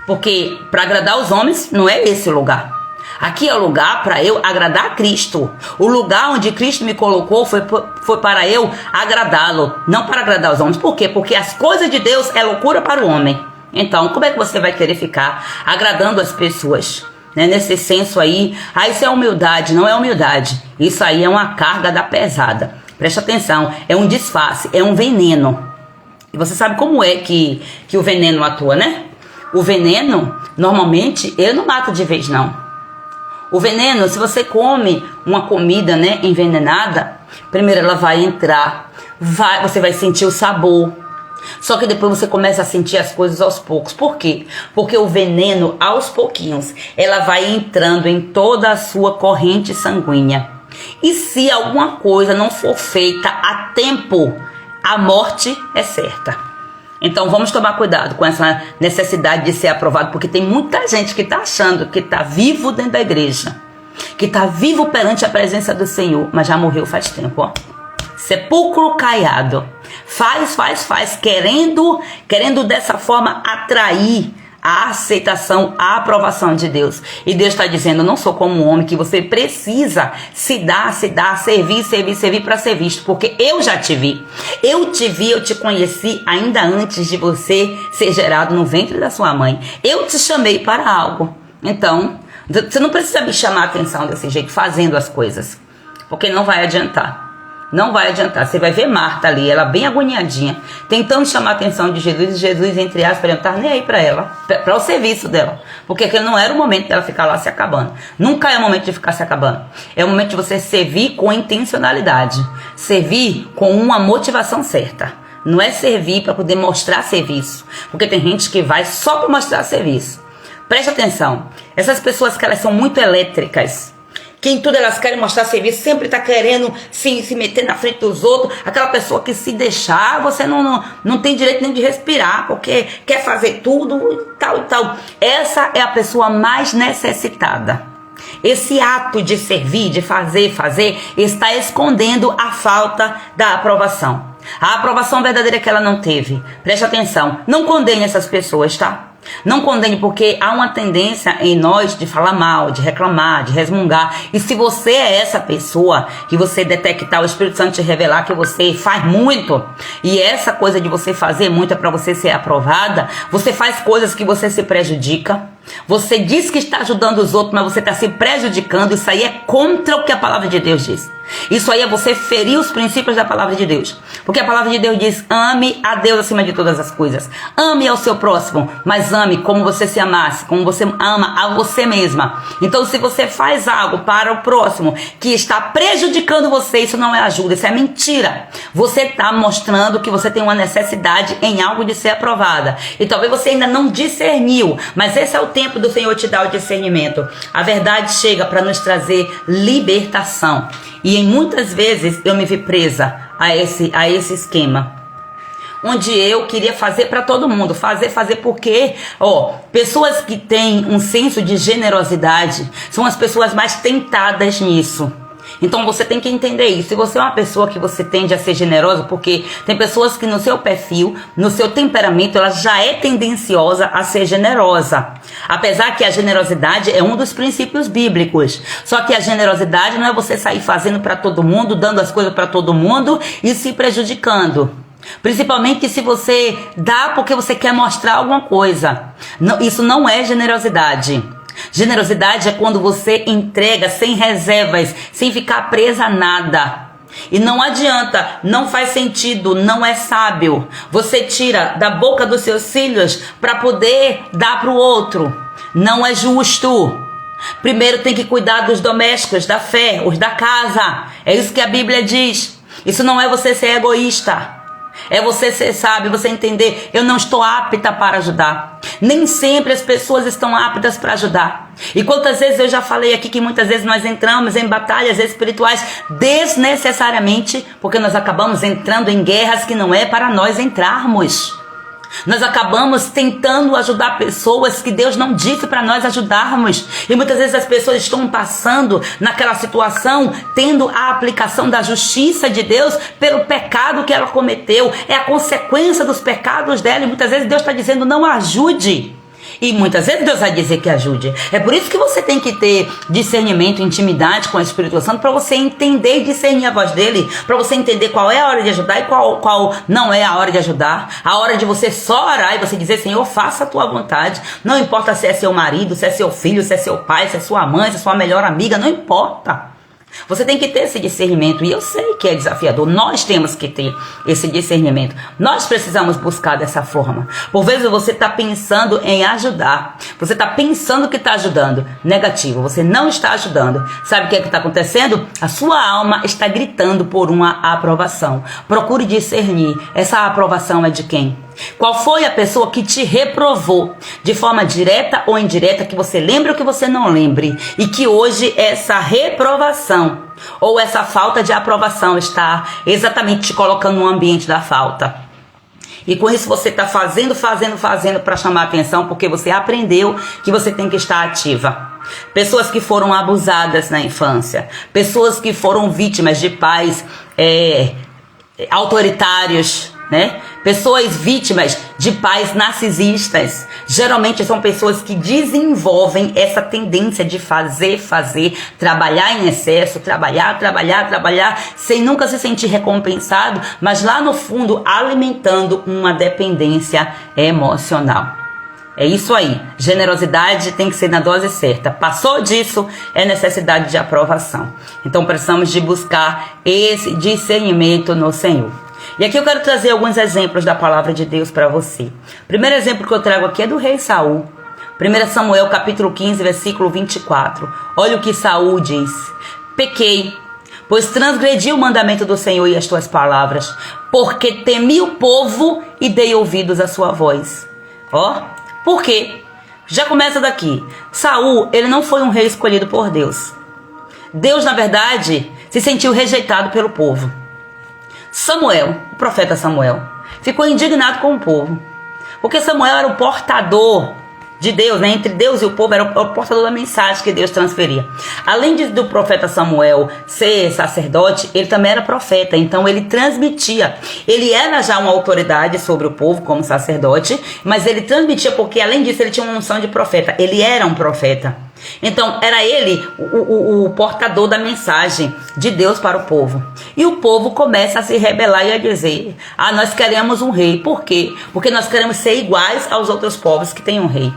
Porque para agradar os homens não é esse o lugar. Aqui é o lugar para eu agradar a Cristo. O lugar onde Cristo me colocou foi para eu agradá-lo, não para agradar os homens. Por quê? Porque as coisas de Deus é loucura para o homem. Então, como é que você vai querer ficar agradando as pessoas? Nesse senso aí, isso é humildade, não é humildade. Isso aí é uma carga da pesada. Preste atenção, é um disfarce, é um veneno. E você sabe como é que o veneno atua, né? O veneno, normalmente, ele não mata de vez, não. O veneno, se você come uma comida, envenenada, primeiro ela vai entrar, você vai sentir o sabor. Só que depois você começa a sentir as coisas aos poucos. Por quê? Porque o veneno, aos pouquinhos, ela vai entrando em toda a sua corrente sanguínea. E se alguma coisa não for feita a tempo, a morte é certa. Então vamos tomar cuidado com essa necessidade de ser aprovado, porque tem muita gente que está achando que está vivo dentro da igreja, que está vivo perante a presença do Senhor, mas já morreu faz tempo, ó. Sepulcro caiado. Faz, querendo dessa forma atrair a aceitação, a aprovação de Deus. E Deus está dizendo: eu não sou como um homem que você precisa se dar, servir para ser visto, porque eu já te vi. Eu te conheci ainda antes de você ser gerado no ventre da sua mãe. Eu te chamei para algo. Então, você não precisa me chamar a atenção desse jeito, fazendo as coisas, porque não vai adiantar. Não vai adiantar. Você vai ver Marta ali, ela bem agoniadinha, tentando chamar a atenção de Jesus. E Jesus, entre aspas, não está nem aí para ela, para o serviço dela. Porque aquele não era o momento dela ficar lá se acabando. Nunca é o momento de ficar se acabando. É o momento de você servir com intencionalidade. Servir com uma motivação certa. Não é servir para poder mostrar serviço. Porque tem gente que vai só para mostrar serviço. Preste atenção. Essas pessoas que elas são muito elétricas, que em tudo elas querem mostrar serviço, sempre está querendo se meter na frente dos outros. Aquela pessoa que, se deixar, você não tem direito nem de respirar, porque quer fazer tudo e tal. Essa é a pessoa mais necessitada. Esse ato de servir, de fazer, está escondendo a falta da aprovação. A aprovação verdadeira que ela não teve. Preste atenção, não condene essas pessoas, tá? Não condene, porque há uma tendência em nós de falar mal, de reclamar, de resmungar. E se você é essa pessoa, que você detectar, o Espírito Santo te revelar que você faz muito, e essa coisa de você fazer muito é para você ser aprovada, você faz coisas que você se prejudica. Você diz que está ajudando os outros, mas você está se prejudicando. Isso aí é contra o que a palavra de Deus diz. Isso aí é você ferir os princípios da palavra de Deus. Porque a palavra de Deus diz: ame a Deus acima de todas as coisas. Ame ao seu próximo, mas ame como você se amasse, como você ama a você mesma. Então, se você faz algo para o próximo que está prejudicando você, isso não é ajuda, isso é mentira. Você está mostrando que você tem uma necessidade em algo de ser aprovada. E talvez você ainda não discerniu, mas esse é o tempo do Senhor te dar o discernimento. A verdade chega para nos trazer libertação. E em muitas vezes eu me vi presa a esse esquema, onde eu queria fazer para todo mundo, fazer porque, pessoas que têm um senso de generosidade são as pessoas mais tentadas nisso. Então você tem que entender isso. Se você é uma pessoa que você tende a ser generosa, porque tem pessoas que no seu perfil, no seu temperamento, ela já é tendenciosa a ser generosa. Apesar que a generosidade é um dos princípios bíblicos. Só que a generosidade não é você sair fazendo para todo mundo, dando as coisas para todo mundo e se prejudicando. Principalmente se você dá porque você quer mostrar alguma coisa. Não, isso não é generosidade. Generosidade é quando você entrega sem reservas, sem ficar presa a nada. E não adianta, não faz sentido, não é sábio. Você tira da boca dos seus filhos para poder dar para o outro. Não é justo. Primeiro tem que cuidar dos domésticos, da fé, os da casa. É isso que a Bíblia diz. Isso não é você ser egoísta. É você ser sábio, você entender: eu não estou apta para ajudar. Nem sempre as pessoas estão aptas para ajudar. E quantas vezes eu já falei aqui que muitas vezes nós entramos em batalhas espirituais desnecessariamente, porque nós acabamos entrando em guerras que não é para nós entrarmos. Nós acabamos tentando ajudar pessoas que Deus não disse para nós ajudarmos. E muitas vezes as pessoas estão passando naquela situação, tendo a aplicação da justiça de Deus pelo pecado que ela cometeu. É a consequência dos pecados dela. E muitas vezes Deus está dizendo, não ajude. E muitas vezes Deus vai dizer que ajude. É por isso que você tem que ter discernimento, intimidade com o Espírito Santo, para você entender e discernir a voz dele, para você entender qual é a hora de ajudar e qual não é a hora de ajudar. A hora de você só orar e você dizer, Senhor, faça a tua vontade. Não importa se é seu marido, se é seu filho, se é seu pai, se é sua mãe, se é sua melhor amiga, não importa. Você tem que ter esse discernimento, e eu sei que é desafiador, nós temos que ter esse discernimento, nós precisamos buscar dessa forma. Por vezes você está pensando em ajudar, você está pensando que está ajudando, negativo, você não está ajudando. Sabe o que é que está acontecendo? A sua alma está gritando por uma aprovação. Procure discernir, essa aprovação é de quem? Qual foi a pessoa que te reprovou de forma direta ou indireta, que você lembre ou que você não lembre, e que hoje essa reprovação ou essa falta de aprovação está exatamente te colocando no ambiente da falta. E com isso você está fazendo para chamar atenção, porque você aprendeu que você tem que estar ativa. Pessoas que foram abusadas na infância, pessoas que foram vítimas de pais autoritários, né? Pessoas vítimas de pais narcisistas, geralmente são pessoas que desenvolvem essa tendência de fazer, trabalhar em excesso, trabalhar, sem nunca se sentir recompensado, mas lá no fundo alimentando uma dependência emocional. É isso aí, generosidade tem que ser na dose certa. Passou disso, é necessidade de aprovação. Então precisamos de buscar esse discernimento no Senhor. E aqui eu quero trazer alguns exemplos da palavra de Deus para você. O primeiro exemplo que eu trago aqui é do rei Saul. 1 Samuel capítulo 15, versículo 24. Olha o que Saul diz. Pequei, pois transgredi o mandamento do Senhor e as tuas palavras, porque temi o povo e dei ouvidos à sua voz. Ó, por quê? Já começa daqui. Saul, ele não foi um rei escolhido por Deus. Deus, na verdade, se sentiu rejeitado pelo povo. Samuel, o profeta Samuel, ficou indignado com o povo, porque Samuel era o portador de Deus, né? Entre Deus e o povo, era o portador da mensagem que Deus transferia. Além do profeta Samuel ser sacerdote, ele também era profeta, então ele transmitia. Ele era já uma autoridade sobre o povo como sacerdote, mas ele transmitia porque, além disso, ele tinha uma unção de profeta. Ele era um profeta. Então, era ele o portador da mensagem de Deus para o povo. E o povo começa a se rebelar e a dizer, nós queremos um rei. Por quê? Porque nós queremos ser iguais aos outros povos que têm um rei.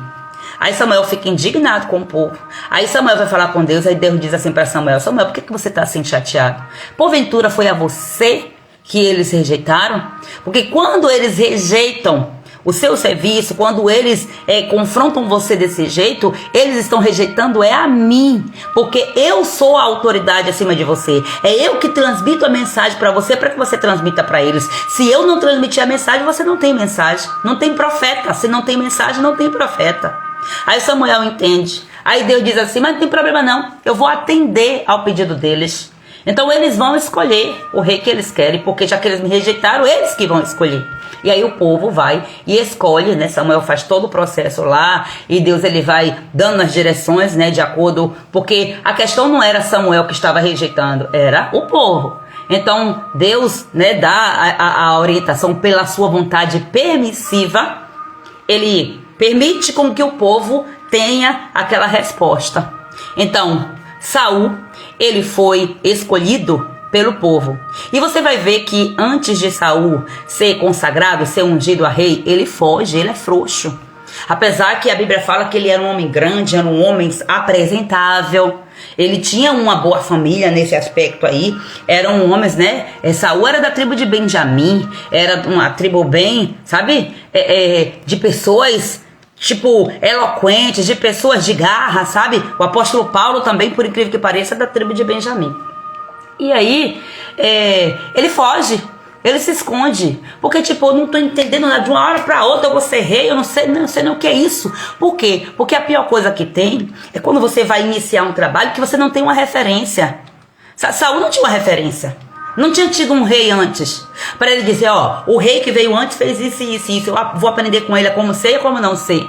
Aí Samuel fica indignado com o povo. Aí Samuel vai falar com Deus, aí Deus diz assim para Samuel, Samuel, por que você está assim chateado? Porventura foi a você que eles rejeitaram? Porque quando eles rejeitam o seu serviço, quando eles confrontam você desse jeito, eles estão rejeitando a mim, porque eu sou a autoridade acima de você, é eu que transmito a mensagem para você, para que você transmita para eles. Se eu não transmitir a mensagem, você não tem mensagem, não tem profeta. Se não tem mensagem, não tem profeta. Aí Samuel entende, aí Deus diz assim, mas não tem problema não, eu vou atender ao pedido deles. Então eles vão escolher o rei que eles querem, porque já que eles me rejeitaram, eles que vão escolher. E aí o povo vai e escolhe, né? Samuel faz todo o processo lá, e Deus ele vai dando as direções, né? De acordo, porque a questão não era Samuel que estava rejeitando, era o povo. Então Deus, né, dá a orientação pela sua vontade permissiva, ele permite com que o povo tenha aquela resposta. Então Saul, ele foi escolhido pelo povo. E você vai ver que antes de Saul ser consagrado, ser ungido a rei, ele foge, ele é frouxo. Apesar que a Bíblia fala que ele era um homem grande, era um homem apresentável, ele tinha uma boa família nesse aspecto aí, eram homens, né? Saul era da tribo de Benjamim, era uma tribo bem, sabe? De pessoas tipo, eloquentes, de pessoas de garra, sabe? O apóstolo Paulo também, por incrível que pareça, é da tribo de Benjamim. E aí, ele foge, Ele se esconde, porque tipo, eu não tô entendendo nada, de uma hora para outra eu vou ser rei, eu não sei nem o que é isso. Por quê? Porque a pior coisa que tem é quando você vai iniciar um trabalho que você não tem uma referência. Saul não tinha uma referência, não tinha tido um rei antes, para ele dizer, ó, o rei que veio antes fez isso e isso, eu vou aprender com ele como sei e como não sei.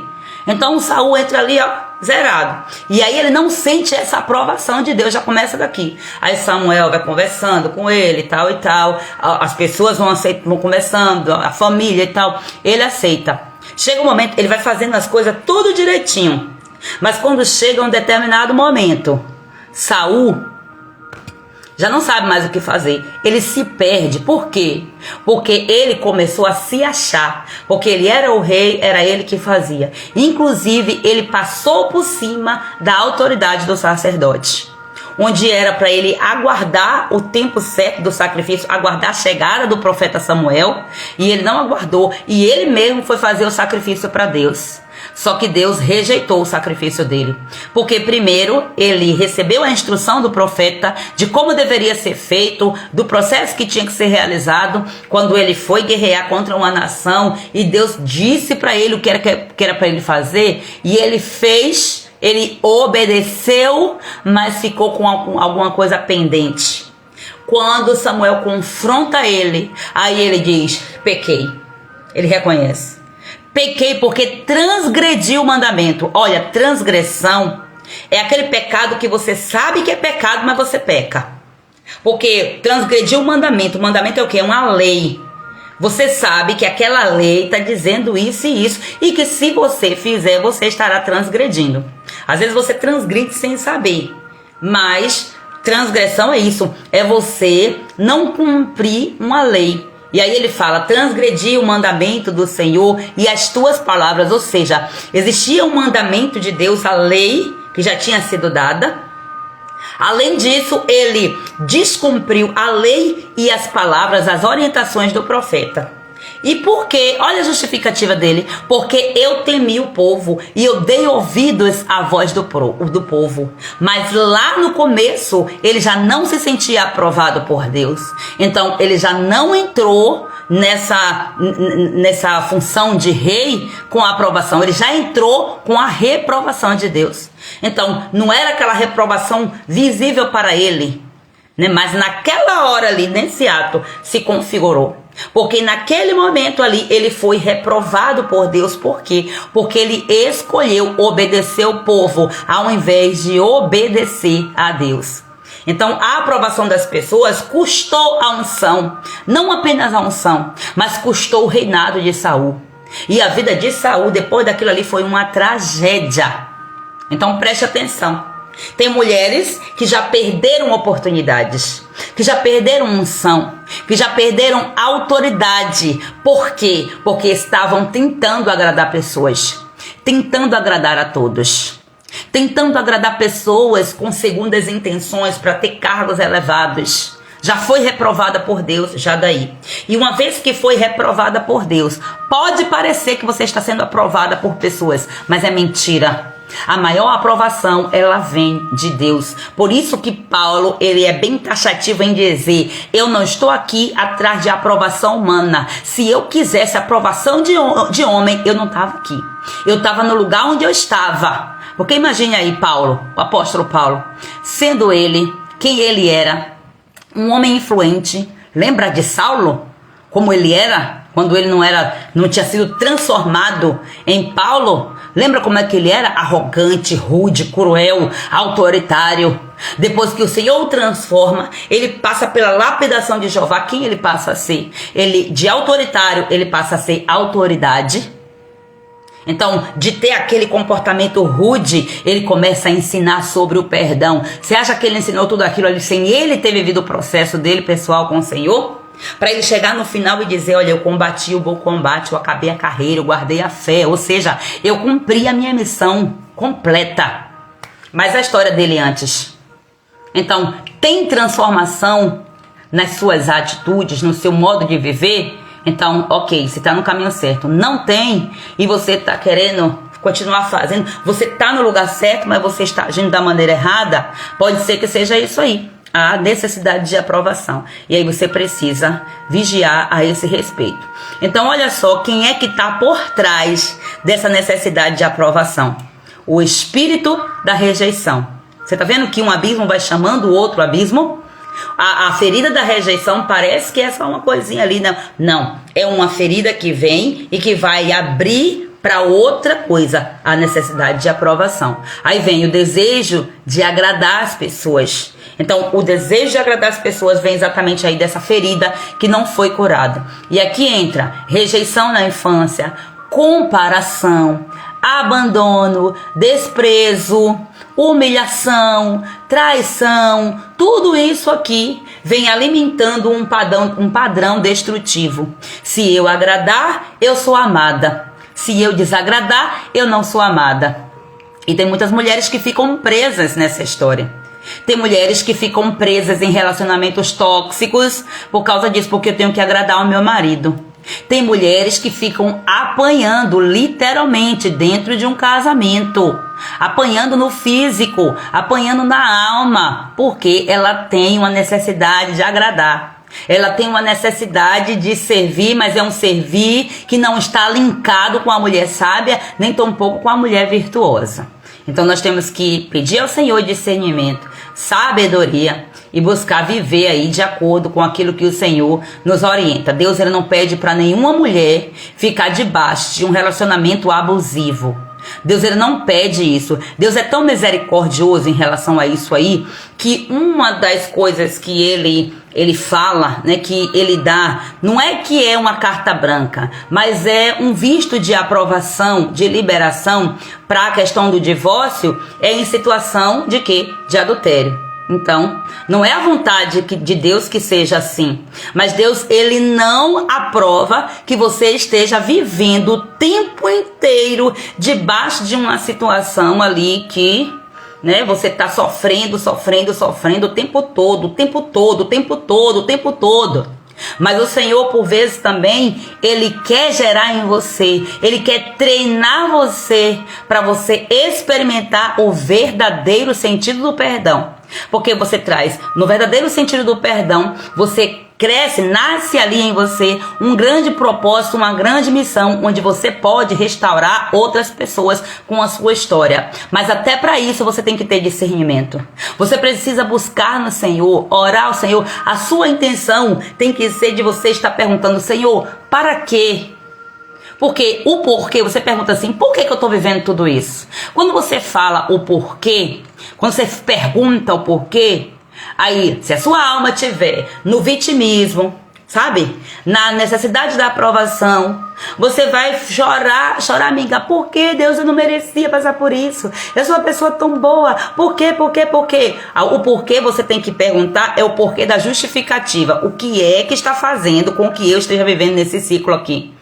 Então o Saul entra ali, ó, zerado. E aí ele não sente essa aprovação de Deus, já começa daqui. Aí Samuel vai conversando com ele e tal, as pessoas vão conversando, a família e tal, ele aceita. Chega um momento, ele vai fazendo as coisas tudo direitinho, mas quando chega um determinado momento, Saul já não sabe mais o que fazer, ele se perde. Por quê? Porque ele começou a se achar, porque ele era o rei, era ele que fazia. Inclusive, ele passou por cima da autoridade do sacerdote, onde era para ele aguardar o tempo certo do sacrifício, aguardar a chegada do profeta Samuel, e ele não aguardou, e ele mesmo foi fazer o sacrifício para Deus. Só que Deus rejeitou o sacrifício dele, porque primeiro ele recebeu a instrução do profeta de como deveria ser feito, do processo que tinha que ser realizado quando ele foi guerrear contra uma nação, e Deus disse para ele o que era para ele fazer, e ele fez, ele obedeceu, mas ficou com alguma coisa pendente. Quando Samuel confronta ele, aí ele diz, pequei. Ele reconhece. Pequei porque transgredi o mandamento. Olha, transgressão é aquele pecado que você sabe que é pecado, mas você peca. Porque transgredir o mandamento é o quê? É uma lei. Você sabe que aquela lei está dizendo isso e isso, e que se você fizer, você estará transgredindo. Às vezes você transgride sem saber, mas transgressão é isso, é você não cumprir uma lei. E aí ele fala, transgredi o mandamento do Senhor e as tuas palavras. Ou seja, existia um mandamento de Deus, a lei que já tinha sido dada. Além disso, ele descumpriu a lei e as palavras, as orientações do profeta. E por quê? Olha a justificativa dele. Porque eu temi o povo e eu dei ouvidos à voz do povo. Mas lá no começo, ele já não se sentia aprovado por Deus. Então, ele já não entrou nessa função de rei com a aprovação. Ele já entrou com a reprovação de Deus. Então, não era aquela reprovação visível para ele, né? Mas naquela hora ali, nesse ato, se configurou. Porque naquele momento ali ele foi reprovado por Deus. Por quê? Porque ele escolheu obedecer o povo ao invés de obedecer a Deus. Então a aprovação das pessoas custou a unção. Não apenas a unção, mas custou o reinado de Saul. E a vida de Saul depois daquilo ali foi uma tragédia. Então preste atenção. Tem mulheres que já perderam oportunidades, que já perderam unção, que já perderam autoridade. Por quê? Porque estavam tentando agradar pessoas, tentando agradar a todos, tentando agradar pessoas com segundas intenções para ter cargos elevados. Já foi reprovada por Deus, já daí. E uma vez que foi reprovada por Deus, pode parecer que você está sendo aprovada por pessoas, mas é mentira. A maior aprovação, ela vem de Deus. Por isso que Paulo, ele é bem taxativo em dizer, eu não estou aqui atrás de aprovação humana. Se eu quisesse aprovação de homem, eu não estava aqui. Eu estava no lugar onde eu estava. Porque imagine aí Paulo, o apóstolo Paulo, sendo ele quem ele era, um homem influente. Lembra de Saulo? Como ele era? Quando ele não tinha sido transformado em Paulo. Lembra como é que ele era? Arrogante, rude, cruel, autoritário. Depois que o Senhor o transforma, ele passa pela lapidação de Jeová. Quem ele passa a ser? Ele, de autoritário, ele passa a ser autoridade. Então, de ter aquele comportamento rude, ele começa a ensinar sobre o perdão. Você acha que ele ensinou tudo aquilo ali sem ele ter vivido o processo dele pessoal com o Senhor? Para ele chegar no final e dizer, olha, eu combati o bom combate, eu acabei a carreira, eu guardei a fé. Ou seja, eu cumpri a minha missão completa. Mas a história dele antes. Então, tem transformação nas suas atitudes, no seu modo de viver? Então, ok, você está no caminho certo. Não tem, e você está querendo continuar fazendo, você está no lugar certo, mas você está agindo da maneira errada, pode ser que seja isso aí. a necessidade de aprovação. E aí você precisa vigiar a esse respeito. Então olha só, quem é que está por trás dessa necessidade de aprovação? O espírito da rejeição. Você está vendo que um abismo vai chamando o outro abismo? A ferida da rejeição parece que é só uma coisinha ali. Não, é uma ferida que vem e que vai abrir para outra coisa, a necessidade de aprovação. Aí vem o desejo de agradar as pessoas. Então, o desejo de agradar as pessoas vem exatamente aí dessa ferida que não foi curada. E aqui entra rejeição na infância, comparação, abandono, desprezo, humilhação, traição. Tudo isso aqui vem alimentando um padrão destrutivo. Se eu agradar, eu sou amada. Se eu desagradar, eu não sou amada. E tem muitas mulheres que ficam presas nessa história. Tem mulheres que ficam presas em relacionamentos tóxicos por causa disso, porque eu tenho que agradar o meu marido. Tem mulheres que ficam apanhando literalmente dentro de um casamento, apanhando no físico, apanhando na alma, porque ela tem uma necessidade de agradar. Ela tem uma necessidade de servir, mas é um servir que não está linkado com a mulher sábia, nem tampouco com a mulher virtuosa. Então nós temos que pedir ao Senhor discernimento, sabedoria e buscar viver aí de acordo com aquilo que o Senhor nos orienta. Deus, ele não pede para nenhuma mulher ficar debaixo de um relacionamento abusivo. Deus, ele não pede isso. Deus é tão misericordioso em relação a isso aí, que uma das coisas que ele fala, né, que ele dá, não é que é uma carta branca, mas é um visto de aprovação, de liberação para a questão do divórcio, é em situação de quê? De adultério. Então, não é a vontade de Deus que seja assim, mas Deus, ele não aprova que você esteja vivendo o tempo inteiro debaixo de uma situação ali que, né, você está sofrendo o tempo todo. Mas o Senhor, por vezes também, ele quer gerar em você, ele quer treinar você para você experimentar o verdadeiro sentido do perdão. Porque você traz, no verdadeiro sentido do perdão, você cresce, nasce ali em você um grande propósito, uma grande missão, onde você pode restaurar outras pessoas com a sua história. Mas até para isso você tem que ter discernimento. Você precisa buscar no Senhor, orar ao Senhor. A sua intenção tem que ser de você estar perguntando: Senhor, para quê? Porque o porquê, você pergunta assim: por que eu estou vivendo tudo isso? Quando você fala o porquê, quando você pergunta o porquê, aí, se a sua alma estiver no vitimismo, sabe? Na necessidade da aprovação, você vai chorar, amiga. Por que, Deus, eu não merecia passar por isso? Eu sou uma pessoa tão boa. Por quê? O porquê você tem que perguntar é o porquê da justificativa. O que é que está fazendo com que eu esteja vivendo nesse ciclo aqui?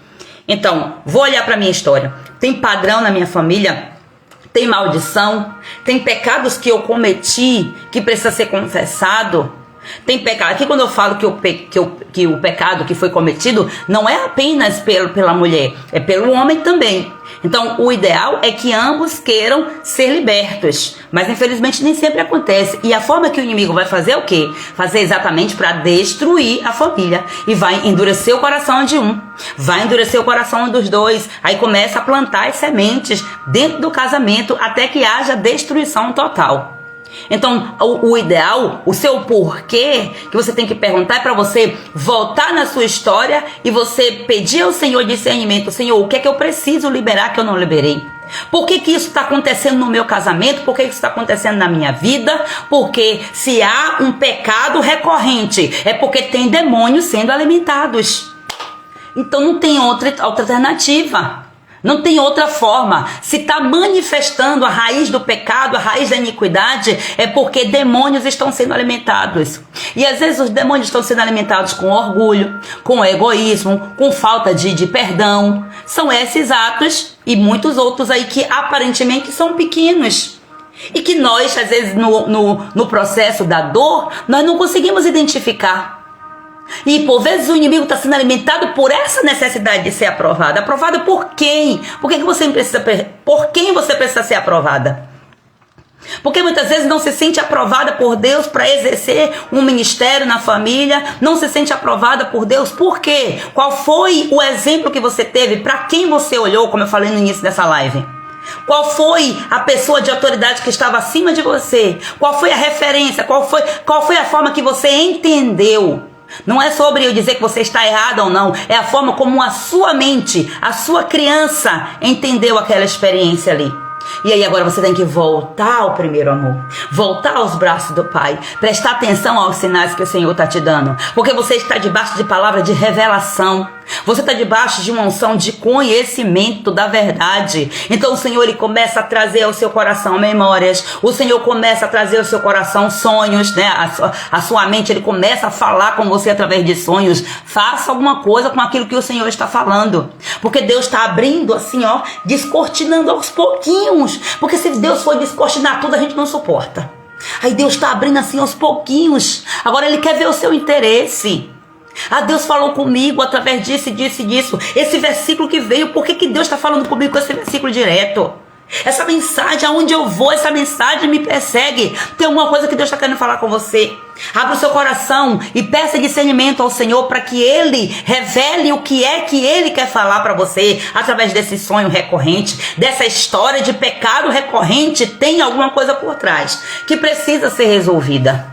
Então, vou olhar para a minha história. Tem padrão na minha família? Tem maldição? Tem pecados que eu cometi que precisa ser confessado? Tem pecado. Aqui quando eu falo que o pecado que foi cometido não é apenas pela mulher, é pelo homem também. Então o ideal é que ambos queiram ser libertos, mas infelizmente nem sempre acontece. E a forma que o inimigo vai fazer é o quê? Fazer exatamente para destruir a família. E vai endurecer o coração de um, vai endurecer o coração dos dois. Aí começa a plantar as sementes dentro do casamento até que haja destruição total. Então, o ideal, o seu porquê, que você tem que perguntar é para você voltar na sua história e você pedir ao Senhor discernimento. Senhor, o que é que eu preciso liberar que eu não liberei? Por que isso está acontecendo no meu casamento? Por que isso está acontecendo na minha vida? Porque se há um pecado recorrente, é porque tem demônios sendo alimentados. Então não tem outra alternativa. Não tem outra forma. Se está manifestando a raiz do pecado, a raiz da iniquidade, é porque demônios estão sendo alimentados. E às vezes os demônios estão sendo alimentados com orgulho, com egoísmo, com falta de perdão. São esses atos e muitos outros aí que aparentemente são pequenos. E que nós, às vezes, no processo da dor, nós não conseguimos identificar. E por vezes o inimigo está sendo alimentado por essa necessidade de ser aprovada. Aprovada por quem? Por quem você precisa ser aprovada? Porque muitas vezes não se sente aprovada por Deus para exercer um ministério na família, não se sente aprovada por Deus. Por quê? Qual foi o exemplo que você teve? Para quem você olhou, como eu falei no início dessa live? Qual foi a pessoa de autoridade que estava acima de você? Qual foi a referência? Qual foi a forma que você entendeu? Não é sobre eu dizer que você está errado ou não, é a forma como a sua mente, a sua criança entendeu aquela experiência ali. E aí agora você tem que voltar ao primeiro amor, voltar aos braços do Pai, prestar atenção aos sinais que o Senhor está te dando, porque você está debaixo de palavra de revelação, você está debaixo de uma unção de conhecimento da verdade. Então o Senhor, ele começa a trazer ao seu coração memórias, o Senhor começa a trazer ao seu coração sonhos, né? A sua mente, ele começa a falar com você através de sonhos. Faça alguma coisa com aquilo que o Senhor está falando, porque Deus está abrindo assim, ó, descortinando aos pouquinhos, porque se Deus for descortinar tudo, a gente não suporta. Aí Deus está abrindo assim aos pouquinhos. Agora ele quer ver o seu interesse. Ah, Deus falou comigo através disso e disso e disso. Esse versículo que veio, por que Deus está falando comigo com esse versículo direto? Essa mensagem, aonde eu vou, essa mensagem me persegue. Tem alguma coisa que Deus está querendo falar com você. Abra o seu coração e peça discernimento ao Senhor para que Ele revele o que é que Ele quer falar para você através desse sonho recorrente, dessa história de pecado recorrente. Tem alguma coisa por trás que precisa ser resolvida.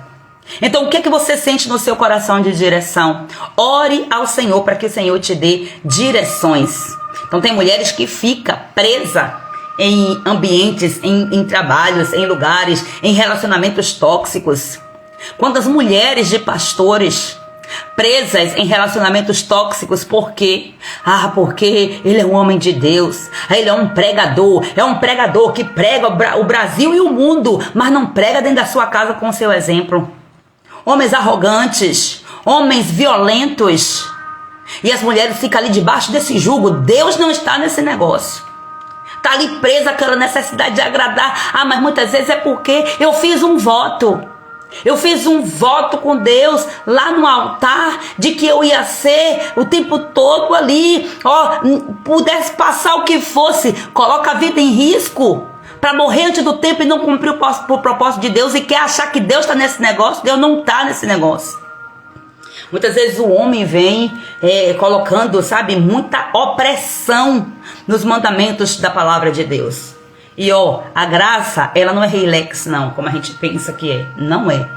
Então o que é que você sente no seu coração de direção? Ore ao Senhor para que o Senhor te dê direções. Então tem mulheres que ficam presas em ambientes, em trabalhos, em lugares, em relacionamentos tóxicos. Quantas mulheres de pastores presas em relacionamentos tóxicos, por quê? Ah, porque ele é um homem de Deus, ele é um pregador que prega o Brasil e o mundo, mas não prega dentro da sua casa com o seu exemplo. Homens arrogantes, homens violentos, e as mulheres ficam ali debaixo desse jugo. Deus não está nesse negócio. Está ali presa aquela necessidade de agradar. Ah, mas muitas vezes é porque eu fiz um voto. Eu fiz um voto com Deus lá no altar de que eu ia ser o tempo todo ali, ó, pudesse passar o que fosse, coloca a vida em risco para morrer antes do tempo e não cumprir o propósito de Deus, e quer achar que Deus está nesse negócio. Deus não está nesse negócio. Muitas vezes o homem vem colocando, sabe, muita opressão nos mandamentos da palavra de Deus. E ó, a graça, ela não é relax não, como a gente pensa que é. Não é.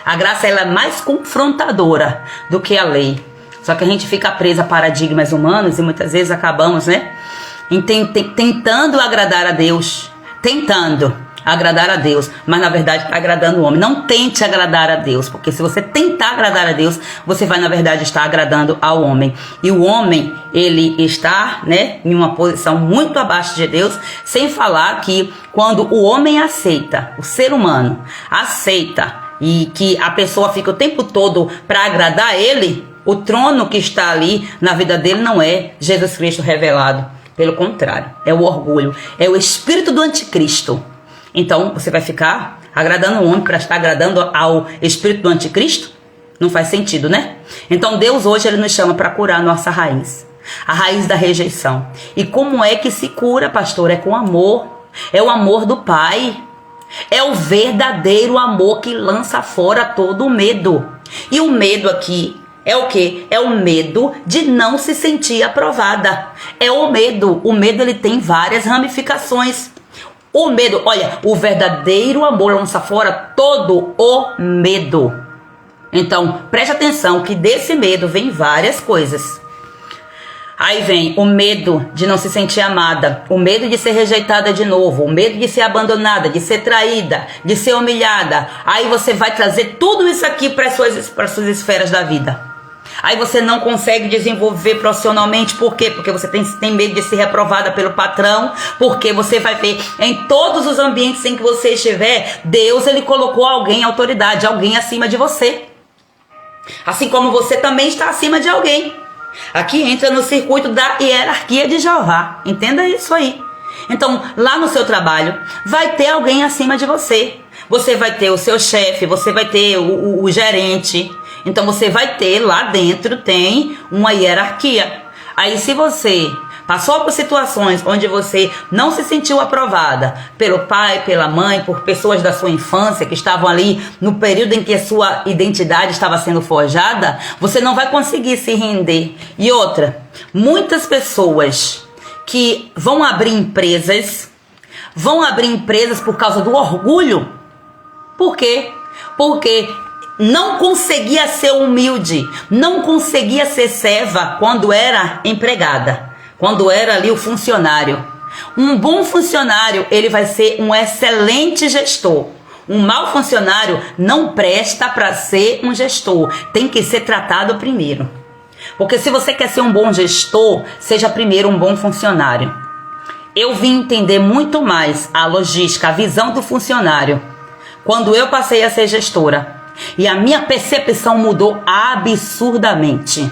A graça, ela é mais confrontadora do que a lei. Só que a gente fica presa a paradigmas humanos e muitas vezes acabamos, né, tentando agradar a Deus. Tentando agradar a Deus, mas na verdade está agradando o homem. Não tente agradar a Deus, porque se você tentar agradar a Deus, você vai na verdade estar agradando ao homem. E o homem, ele está, né, em uma posição muito abaixo de Deus, sem falar que quando o homem aceita, o ser humano aceita, e que a pessoa fica o tempo todo para agradar ele, o trono que está ali na vida dele não é Jesus Cristo revelado. Pelo contrário, é o orgulho, é o espírito do anticristo. Então, você vai ficar agradando o homem para estar agradando ao espírito do anticristo? Não faz sentido, né? Então, Deus hoje, ele nos chama para curar a nossa raiz. A raiz da rejeição. E como é que se cura, pastor? É com amor. É o amor do Pai. É o verdadeiro amor que lança fora todo o medo. E o medo aqui é o quê? É o medo de não se sentir aprovada. É o medo. O medo, ele tem várias ramificações. O medo, olha, o verdadeiro amor lança fora todo o medo. Então, preste atenção que desse medo vem várias coisas. Aí vem o medo de não se sentir amada, o medo de ser rejeitada de novo, o medo de ser abandonada, de ser traída, de ser humilhada. Aí você vai trazer tudo isso aqui para as suas esferas da vida. Aí você não consegue desenvolver profissionalmente. Por quê? Porque você tem medo de ser reprovada pelo patrão. Porque você vai ver em todos os ambientes em que você estiver, Deus, ele colocou alguém em autoridade, alguém acima de você. Assim como você também está acima de alguém. Aqui entra no circuito da hierarquia de Jeová. Entenda isso aí. Então, lá no seu trabalho, vai ter alguém acima de você. Você vai ter o seu chefe, você vai ter o gerente. Então você vai ter lá dentro, tem uma hierarquia. Aí se você Passou por situações onde você não se sentiu aprovada pelo pai, pela mãe, por pessoas da sua infância que estavam ali no período em que a sua identidade estava sendo forjada, você não vai conseguir se render. E outra, muitas pessoas que vão abrir empresas por causa do orgulho. Por quê? Porque não conseguia ser humilde, não conseguia ser serva quando era empregada, quando era ali o funcionário. Um bom funcionário, ele vai ser um excelente gestor. Um mau funcionário não presta para ser um gestor, tem que ser tratado primeiro. Porque se você quer ser um bom gestor, seja primeiro um bom funcionário. Eu vim entender muito mais a logística, a visão do funcionário quando eu passei a ser gestora. E a minha percepção mudou absurdamente.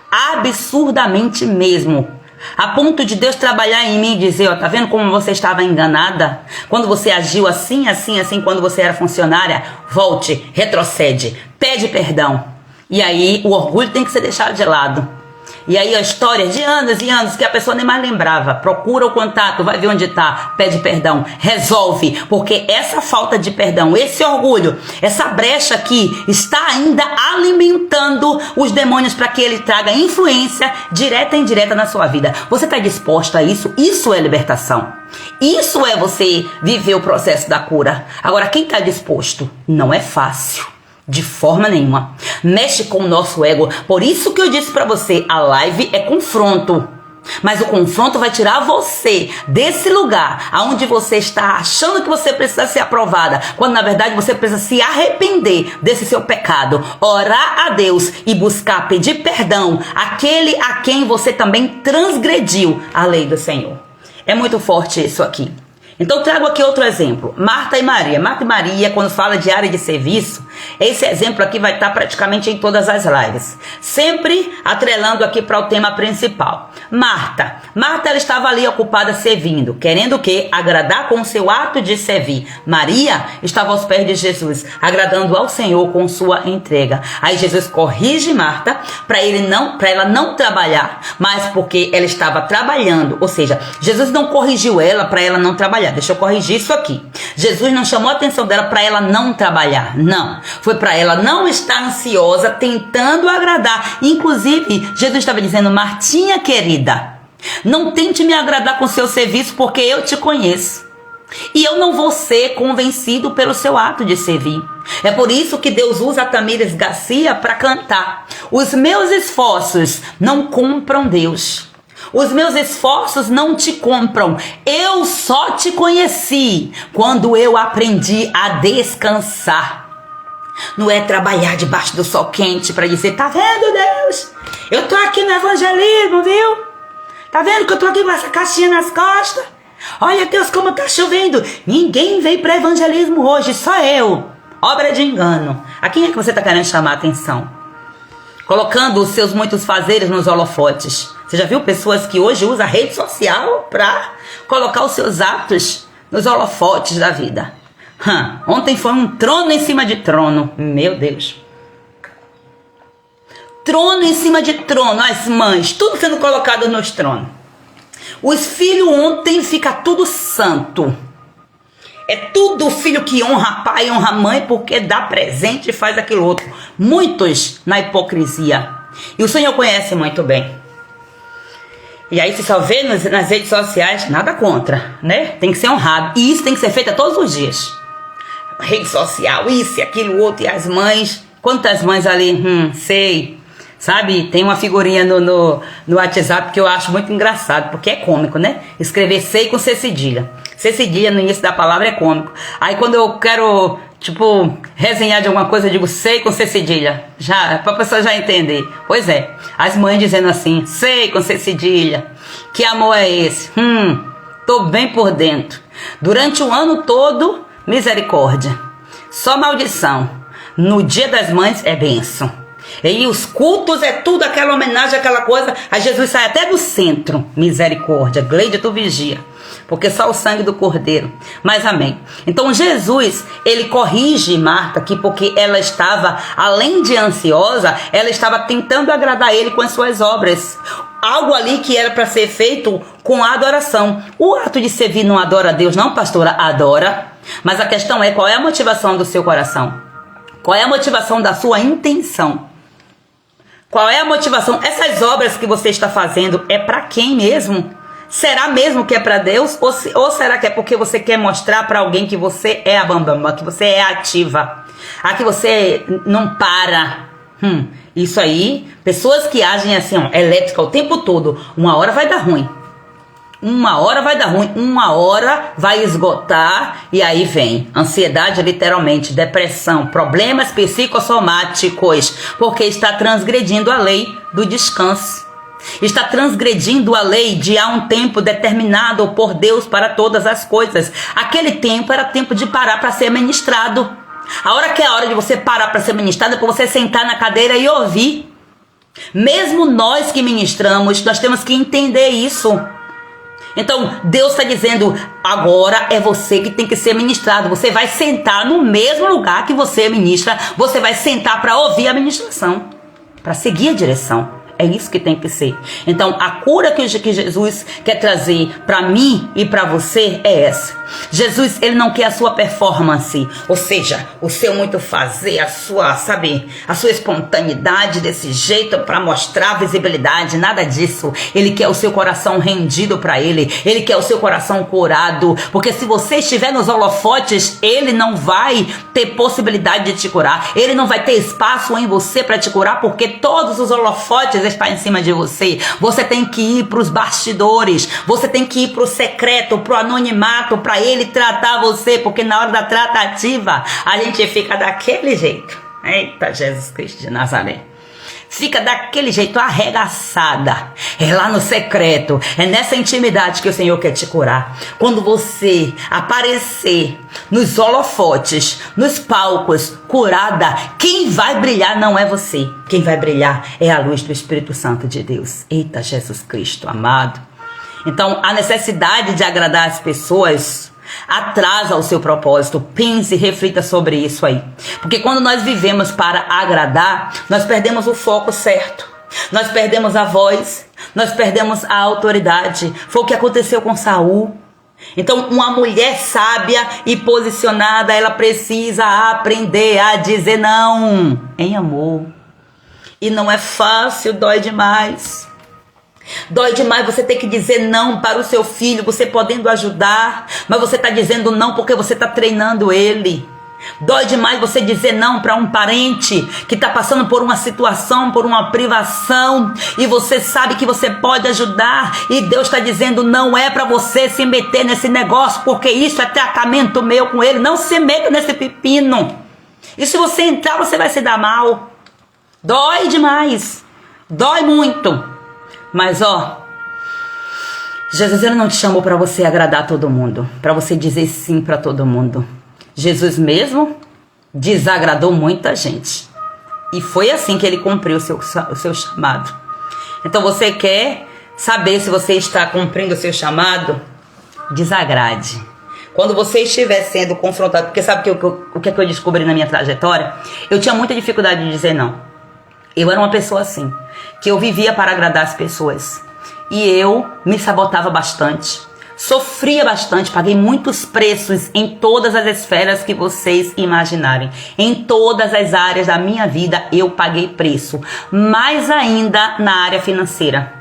Absurdamente mesmo. A ponto de Deus trabalhar em mim e dizer, ó, tá vendo como você estava enganada? Quando você agiu assim, quando você era funcionária, volte, retrocede, pede perdão. E aí o orgulho tem que ser deixado de lado. E aí a história de anos e anos que a pessoa nem mais lembrava. Procura o contato, vai ver onde está, pede perdão, resolve. Porque essa falta de perdão, esse orgulho, essa brecha aqui está ainda alimentando os demônios para que ele traga influência direta e indireta na sua vida. Você está disposta a isso? Isso é libertação. Isso é você viver o processo da cura. Agora, quem está disposto? Não é fácil. De forma nenhuma. Mexe com o nosso ego. Por isso que eu disse pra você, a live é confronto. Mas o confronto vai tirar você desse lugar onde você está achando que você precisa ser aprovada, quando na verdade você precisa se arrepender desse seu pecado, orar a Deus e buscar pedir perdão àquele a quem você também transgrediu a lei do Senhor. É muito forte isso aqui. Então trago aqui outro exemplo, Marta e Maria. Marta e Maria, quando fala de área de serviço, esse exemplo aqui vai estar praticamente em todas as lives. Sempre atrelando aqui para o tema principal. Marta, ela estava ali ocupada servindo, querendo o quê? Agradar com o seu ato de servir. Maria estava aos pés de Jesus, agradando ao Senhor com sua entrega. Aí Jesus corrige Marta para ela não trabalhar, mas porque ela estava trabalhando. Ou seja, Jesus não corrigiu ela para ela não trabalhar. Deixa eu corrigir isso aqui. Jesus não chamou a atenção dela para ela não trabalhar. Não. Foi para ela não estar ansiosa, tentando agradar. Inclusive, Jesus estava dizendo, Martinha querida, não tente me agradar com seu serviço, porque eu te conheço. E eu não vou ser convencido pelo seu ato de servir. É por isso que Deus usa a Tamires Garcia para cantar. Os meus esforços não compram Deus. Os meus esforços não te compram. Eu só te conheci quando eu aprendi a descansar. Não é trabalhar debaixo do sol quente para dizer, tá vendo, Deus? Eu tô aqui no evangelismo, viu? Tá vendo que eu tô aqui com essa caixinha nas costas? Olha, Deus, como tá chovendo. Ninguém veio para evangelismo hoje, só eu. Obra de engano. A quem é que você tá querendo chamar a atenção? Colocando os seus muitos fazeres nos holofotes. Você já viu pessoas que hoje usam a rede social para colocar os seus atos nos holofotes da vida? Ontem foi um trono em cima de trono. Meu Deus. Trono em cima de trono. As mães, tudo sendo colocado nos tronos. Os filhos ontem fica tudo santo. É tudo o filho que honra pai, honra mãe, porque dá presente e faz aquilo outro. Muitos na hipocrisia. E o Senhor conhece muito bem. E aí você só vê nas redes sociais, nada contra, né? Tem que ser honrado. E isso tem que ser feito todos os dias. Rede social, isso e aquilo outro. E as mães, quantas mães ali, sei. Sabe, tem uma figurinha no WhatsApp que eu acho muito engraçado, porque é cômico, né? Escrever sei com C cedilha. C cedilha no início da palavra é cômico. Aí quando eu quero, resenhar de alguma coisa, eu digo sei com C cedilha. Já, pra pessoa já entender. Pois é, as mães dizendo assim, sei com C cedilha. Que amor é esse? Tô bem por dentro. Durante o ano todo, misericórdia. Só maldição. No dia das mães é bênção. E os cultos é tudo aquela homenagem, aquela coisa. Aí Jesus sai até do centro. Misericórdia. Gleide, tu vigia. Porque só o sangue do cordeiro. Mas amém. Então Jesus, ele corrige Marta aqui, porque ela estava, além de ansiosa, ela estava tentando agradar ele com as suas obras. algo ali que era para ser feito com adoração. O ato de servir não adora a Deus, não, pastora? Adora. Mas a questão é, qual é a motivação do seu coração? Qual é a motivação da sua intenção? Qual é a motivação? Essas obras que você está fazendo é para quem mesmo? Será mesmo que é para Deus? Ou será que é porque você quer mostrar para alguém que você é a bambamba, que você é ativa, que você não para? Isso aí, pessoas que agem assim, elétrica o tempo todo, uma hora vai dar ruim. Uma hora vai dar ruim, uma hora vai esgotar e aí vem ansiedade, literalmente, depressão, problemas psicossomáticos, porque está transgredindo a lei do descanso. Está transgredindo a lei de há um tempo determinado por Deus para todas as coisas. Aquele tempo era tempo de parar para ser ministrado. A hora que é a hora de você parar para ser ministrado é para você sentar na cadeira e ouvir. Mesmo nós que ministramos, nós temos que entender isso. Então, Deus está dizendo, agora é você que tem que ser ministrado. Você vai sentar no mesmo lugar que você ministra. Você vai sentar para ouvir a ministração, para seguir a direção. É isso que tem que ser. Então, a cura que Jesus quer trazer para mim e para você é essa. Jesus, ele não quer a sua performance, ou seja, o seu muito fazer, a sua espontaneidade desse jeito para mostrar visibilidade, nada disso. Ele quer o seu coração rendido para ele. Ele quer o seu coração curado, porque se você estiver nos holofotes, ele não vai ter possibilidade de te curar. Ele não vai ter espaço em você para te curar, porque todos os holofotes estão em cima de você. Você tem que ir para os bastidores, você tem que ir para o secreto, para o anonimato, para ele tratar você, porque na hora da tratativa a gente fica daquele jeito. Eita, Jesus Cristo de Nazaré. Fica daquele jeito, arregaçada. É lá no secreto, é nessa intimidade que o Senhor quer te curar. Quando você aparecer nos holofotes, nos palcos, curada, quem vai brilhar não é você. Quem vai brilhar é a luz do Espírito Santo de Deus. Eita, Jesus Cristo amado. Então, a necessidade de agradar as pessoas atrasa o seu propósito. Pense e reflita sobre isso aí. Porque quando nós vivemos para agradar, nós perdemos o foco certo. Nós perdemos a voz, nós perdemos a autoridade. Foi o que aconteceu com Saul. Então, uma mulher sábia e posicionada, ela precisa aprender a dizer não em amor. E não é fácil, dói demais. Dói demais você ter que dizer não para o seu filho, você podendo ajudar, mas você está dizendo não porque você está treinando ele. Dói demais você dizer não para um parente que está passando por uma situação, por uma privação, e você sabe que você pode ajudar, e Deus está dizendo, não é para você se meter nesse negócio, porque isso é tratamento meu com ele. Não se meta nesse pepino, e se você entrar você vai se dar mal. Dói demais, dói muito. Mas Jesus, ele não te chamou para você agradar todo mundo, para você dizer sim para todo mundo. Jesus mesmo desagradou muita gente, e foi assim que ele cumpriu o seu chamado. Então, você quer saber se você está cumprindo o seu chamado? Desagrade. Quando você estiver sendo confrontado, porque sabe o que eu descobri na minha trajetória? Eu tinha muita dificuldade de dizer não. Eu era uma pessoa assim, que eu vivia para agradar as pessoas. E eu me sabotava bastante. Sofria bastante, paguei muitos preços em todas as esferas que vocês imaginarem. Em todas as áreas da minha vida eu paguei preço. Mais ainda na área financeira.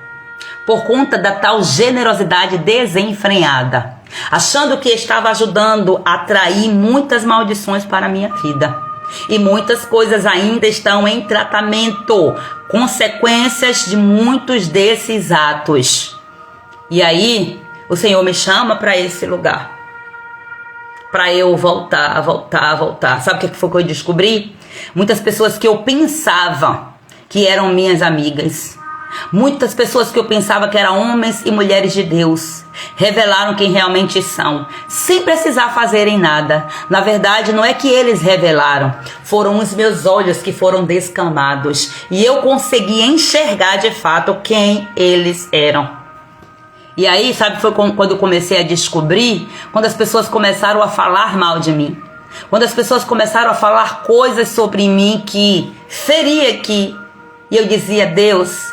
Por conta da tal generosidade desenfreada. Achando que estava ajudando a atrair muitas maldições para a minha vida. E muitas coisas ainda estão em tratamento, consequências de muitos desses atos. E aí, o Senhor me chama para esse lugar, para eu voltar. Sabe o que foi que eu descobri? Muitas pessoas que eu pensava que eram minhas amigas, muitas pessoas que eu pensava que eram homens e mulheres de Deus, revelaram quem realmente são, sem precisar fazerem nada. Na verdade, não é que eles revelaram, foram os meus olhos que foram descamados, e eu consegui enxergar de fato quem eles eram. E aí, sabe, foi quando eu comecei a descobrir, quando as pessoas começaram a falar mal de mim, quando as pessoas começaram a falar coisas sobre mim que feria aqui, e eu dizia, Deus,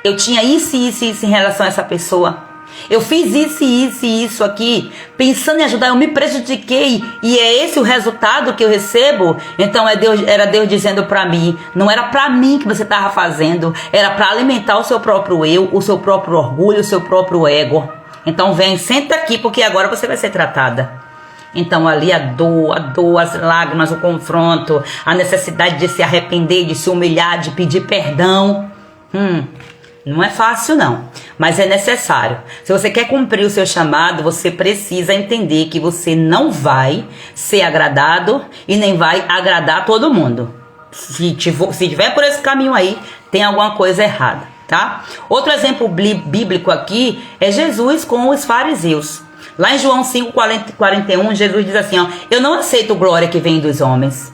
Eu tinha isso e isso e isso em relação a essa pessoa. Eu fiz isso e isso e isso aqui, pensando em ajudar, eu me prejudiquei e é esse o resultado que eu recebo. Então era Deus dizendo para mim, não era para mim que você estava fazendo, era para alimentar o seu próprio eu, o seu próprio orgulho, o seu próprio ego. Então vem, senta aqui porque agora você vai ser tratada. Então ali a dor, as lágrimas, o confronto, a necessidade de se arrepender, de se humilhar, de pedir perdão. Não é fácil não, mas é necessário. Se você quer cumprir o seu chamado, você precisa entender que você não vai ser agradado e nem vai agradar todo mundo. Se tiver por esse caminho aí, tem alguma coisa errada, tá? Outro exemplo bíblico aqui é Jesus com os fariseus. Lá em João 5:41, Jesus diz assim, ó, eu não aceito glória que vem dos homens.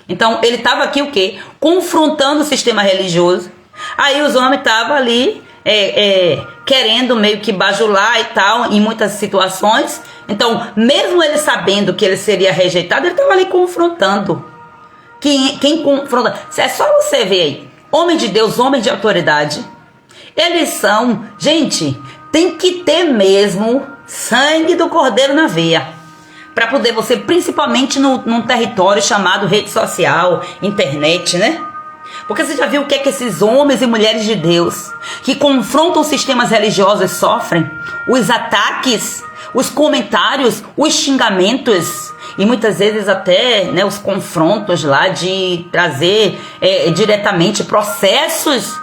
Então ele estava aqui o quê? Confrontando o sistema religioso. Aí os homens estavam ali querendo meio que bajular e tal, em muitas situações. Então, mesmo ele sabendo que ele seria rejeitado, ele estava ali confrontando. Quem confronta? É só você ver aí. Homem de Deus, homem de autoridade. Eles são, gente, tem que ter mesmo sangue do cordeiro na veia. Para poder você, principalmente num território chamado rede social, internet, né? Porque você já viu o que é que esses homens e mulheres de Deus que confrontam sistemas religiosos sofrem? Os ataques, os comentários, os xingamentos e muitas vezes até, né, os confrontos lá de trazer diretamente processos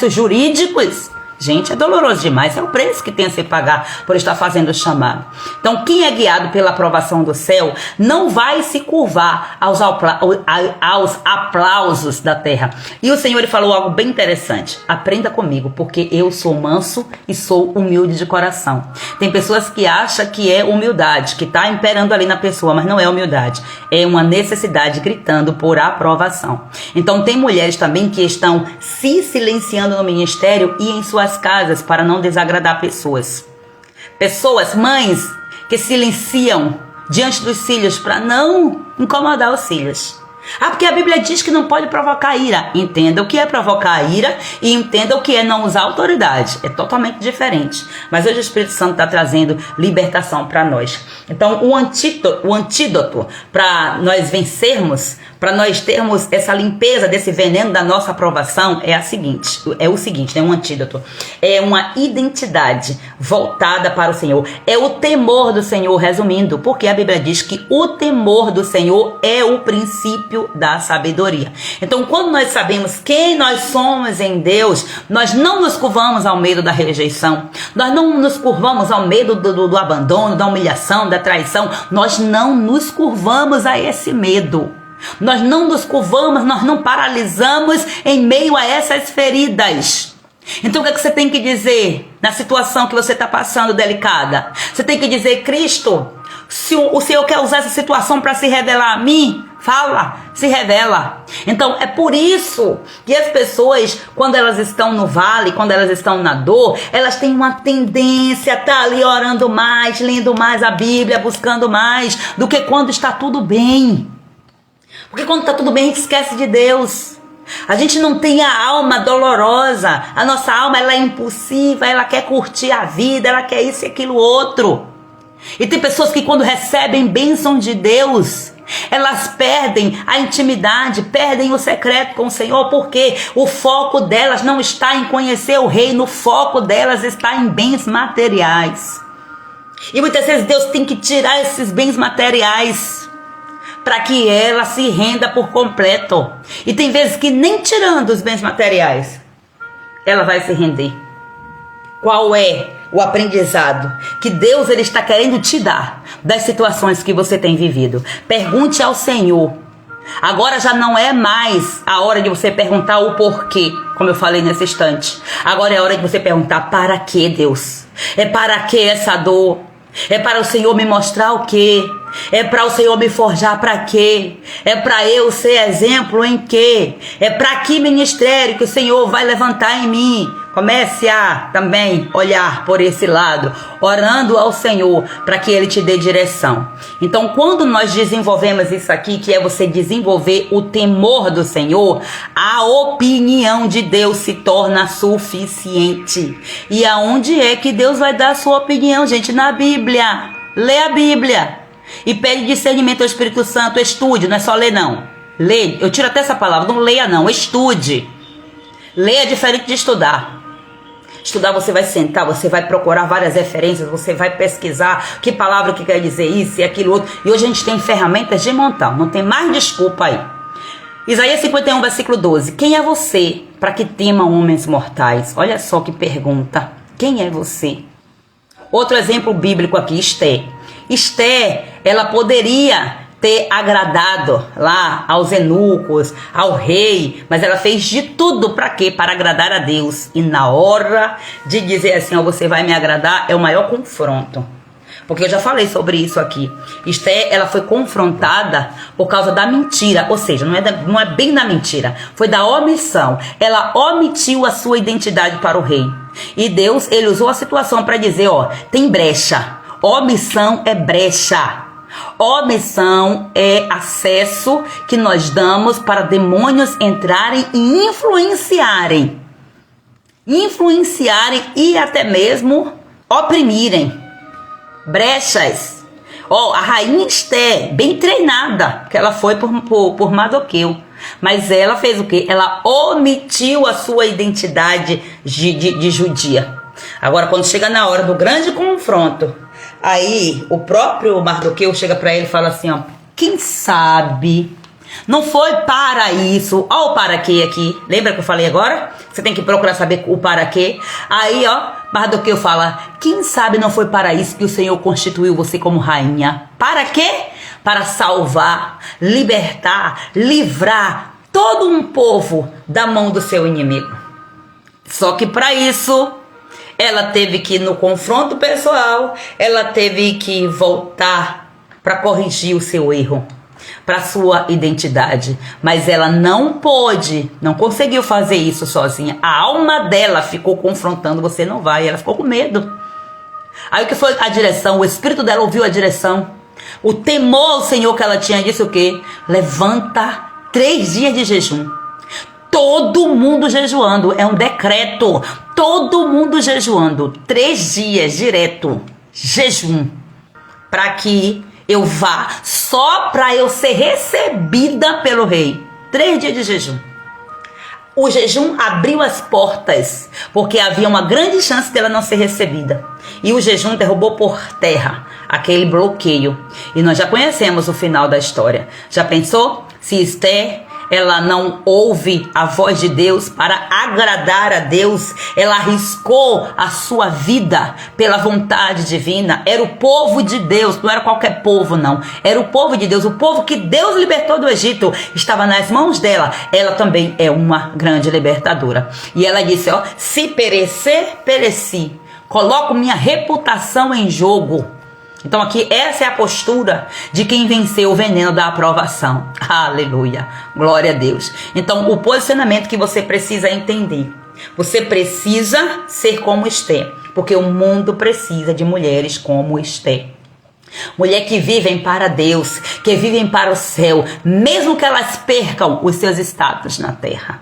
jurídicos. Gente, é doloroso demais, é o preço que tem a se pagar por estar fazendo o chamado. Então, quem é guiado pela aprovação do céu não vai se curvar aos aplausos da terra. E o Senhor falou algo bem interessante. Aprenda comigo, porque eu sou manso e sou humilde de coração. Tem pessoas que acham que é humildade, que está imperando ali na pessoa, mas não é humildade. É uma necessidade gritando por aprovação. Então, tem mulheres também que estão se silenciando no ministério e em suas casas para não desagradar pessoas. Pessoas, mães, que silenciam diante dos filhos para não incomodar os filhos. Porque a Bíblia diz que não pode provocar ira. Entenda o que é provocar ira e entenda o que é não usar autoridade. É totalmente diferente. Mas hoje o Espírito Santo está trazendo libertação para nós. Então o antídoto para nós vencermos, para nós termos essa limpeza desse veneno da nossa aprovação é o seguinte, né? Um antídoto é uma identidade voltada para o Senhor, é o temor do Senhor, resumindo, porque a Bíblia diz que o temor do Senhor é o princípio da sabedoria. Então, quando nós sabemos quem nós somos em Deus, nós não nos curvamos ao medo da rejeição, nós não nos curvamos ao medo do abandono, da humilhação, da traição, nós não nos curvamos a esse medo. Nós não nos curvamos, nós não paralisamos em meio a essas feridas. Então o que é que você tem que dizer na situação que você está passando delicada? Você tem que dizer, Cristo, se o Senhor quer usar essa situação para se revelar a mim, fala, se revela. Então é por isso que as pessoas, quando elas estão no vale, quando elas estão na dor, elas têm uma tendência a estar ali orando mais, lendo mais a Bíblia, buscando mais, do que quando está tudo bem. Porque quando está tudo bem, a gente esquece de Deus. A gente não tem a alma dolorosa. A nossa alma, ela é impulsiva, ela quer curtir a vida, ela quer isso e aquilo outro. E tem pessoas que quando recebem bênção de Deus, elas perdem a intimidade, perdem o secreto com o Senhor, porque o foco delas não está em conhecer o reino, o foco delas está em bens materiais. E muitas vezes Deus tem que tirar esses bens materiais para que ela se renda por completo. E tem vezes que nem tirando os bens materiais, ela vai se render. Qual é o aprendizado que Deus ele está querendo te dar das situações que você tem vivido? Pergunte ao Senhor. Agora já não é mais a hora de você perguntar o porquê, como eu falei nesse instante. Agora é a hora de você perguntar, para que, Deus? É para que essa dor? É para o Senhor me mostrar o quê? É para o Senhor me forjar para quê? É para eu ser exemplo em quê? É para que ministério que o Senhor vai levantar em mim? Comece a também olhar por esse lado, orando ao Senhor para que Ele te dê direção. Então, quando nós desenvolvemos isso aqui, que é você desenvolver o temor do Senhor, a opinião de Deus se torna suficiente. E aonde é que Deus vai dar a sua opinião, gente? Na Bíblia. Lê a Bíblia. E pede discernimento ao Espírito Santo. Estude, não é só ler não. Lê, eu tiro até essa palavra, não leia não, estude. Ler é diferente de estudar. Estudar, você vai sentar, você vai procurar várias referências, você vai pesquisar que palavra que quer dizer isso e aquilo outro. E hoje a gente tem ferramentas de montão, não tem mais desculpa aí. Isaías 51, versículo 12. Quem é você para que temam homens mortais? Olha só que pergunta. Quem é você? Outro exemplo bíblico aqui, Esté. Esté, ela poderia ter agradado lá aos eunucos, ao rei, mas ela fez de tudo para quê? Para agradar a Deus. E na hora de dizer assim, ó, você vai me agradar, é o maior confronto. Porque eu já falei sobre isso aqui. Esté, ela foi confrontada por causa da mentira, ou seja, não é bem da mentira, foi da omissão. Ela omitiu a sua identidade para o rei. E Deus, ele usou a situação para dizer, ó, tem brecha. Omissão é brecha. Omissão é acesso que nós damos para demônios entrarem e influenciarem e até mesmo oprimirem. Brechas. Ó, a rainha Esté, bem treinada, que ela foi por Mardoqueu, mas ela fez o quê? Ela omitiu a sua identidade de judia. Agora, quando chega na hora do grande confronto, aí o próprio Mardoqueu chega para ele e fala assim, ó, quem sabe não foi para isso. Ó o para quê aqui. Lembra que eu falei agora? Você tem que procurar saber o para quê. Aí, ó, Mardoqueu fala, quem sabe não foi para isso que o Senhor constituiu você como rainha. Para quê? Para salvar, libertar, livrar todo um povo da mão do seu inimigo. Só que para isso ela teve que ir no confronto pessoal, ela teve que voltar para corrigir o seu erro, para sua identidade. Mas ela não pôde, não conseguiu fazer isso sozinha. A alma dela ficou confrontando, você não vai. Ela ficou com medo. Aí o que foi a direção? O espírito dela ouviu a direção. O temor ao Senhor que ela tinha disse o quê? Levanta 3 dias de jejum. Todo mundo jejuando, é um decreto. Todo mundo jejuando, 3 dias direto, jejum, para que eu vá, só para eu ser recebida pelo rei. 3 dias de jejum. O jejum abriu as portas, porque havia uma grande chance dela não ser recebida. E o jejum derrubou por terra aquele bloqueio. E nós já conhecemos o final da história. Já pensou? Se Esté, ela não ouve a voz de Deus para agradar a Deus, ela arriscou a sua vida pela vontade divina. Era o povo de Deus, não era qualquer povo não, era o povo de Deus, o povo que Deus libertou do Egito, estava nas mãos dela. Ela também é uma grande libertadora. E ela disse, ó, se perecer, pereci, coloco minha reputação em jogo. Então aqui essa é a postura de quem venceu o veneno da aprovação. Aleluia, glória a Deus. Então o posicionamento que você precisa entender, você precisa ser como Esté, porque o mundo precisa de mulheres como Esté. Mulher que vivem para Deus, que vivem para o céu, mesmo que elas percam os seus status na terra.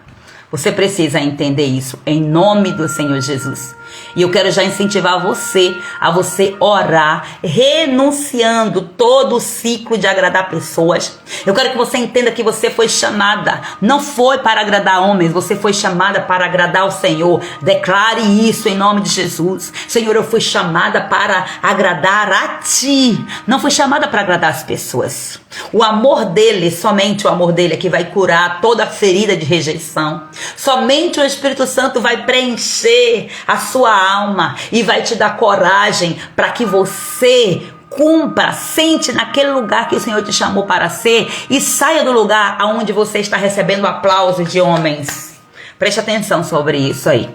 Você precisa entender isso em nome do Senhor Jesus. E eu quero já incentivar você a você orar, renunciando todo o ciclo de agradar pessoas. Eu quero que você entenda que você foi chamada, não foi para agradar homens, você foi chamada para agradar o Senhor. Declare isso em nome de Jesus. Senhor, eu fui chamada para agradar a Ti, não fui chamada para agradar as pessoas. O amor dele, somente o amor dele é que vai curar toda ferida de rejeição. Somente o Espírito Santo vai preencher a sua alma e vai te dar coragem para que você cumpra, sente naquele lugar que o Senhor te chamou para ser e saia do lugar onde você está recebendo aplausos de homens. Preste atenção sobre isso aí.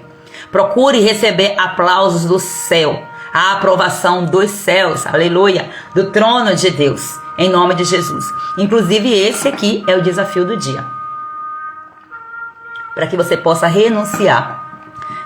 Procure receber aplausos do céu, a aprovação dos céus, aleluia, do trono de Deus, em nome de Jesus. Inclusive esse aqui é o desafio do dia, para que você possa renunciar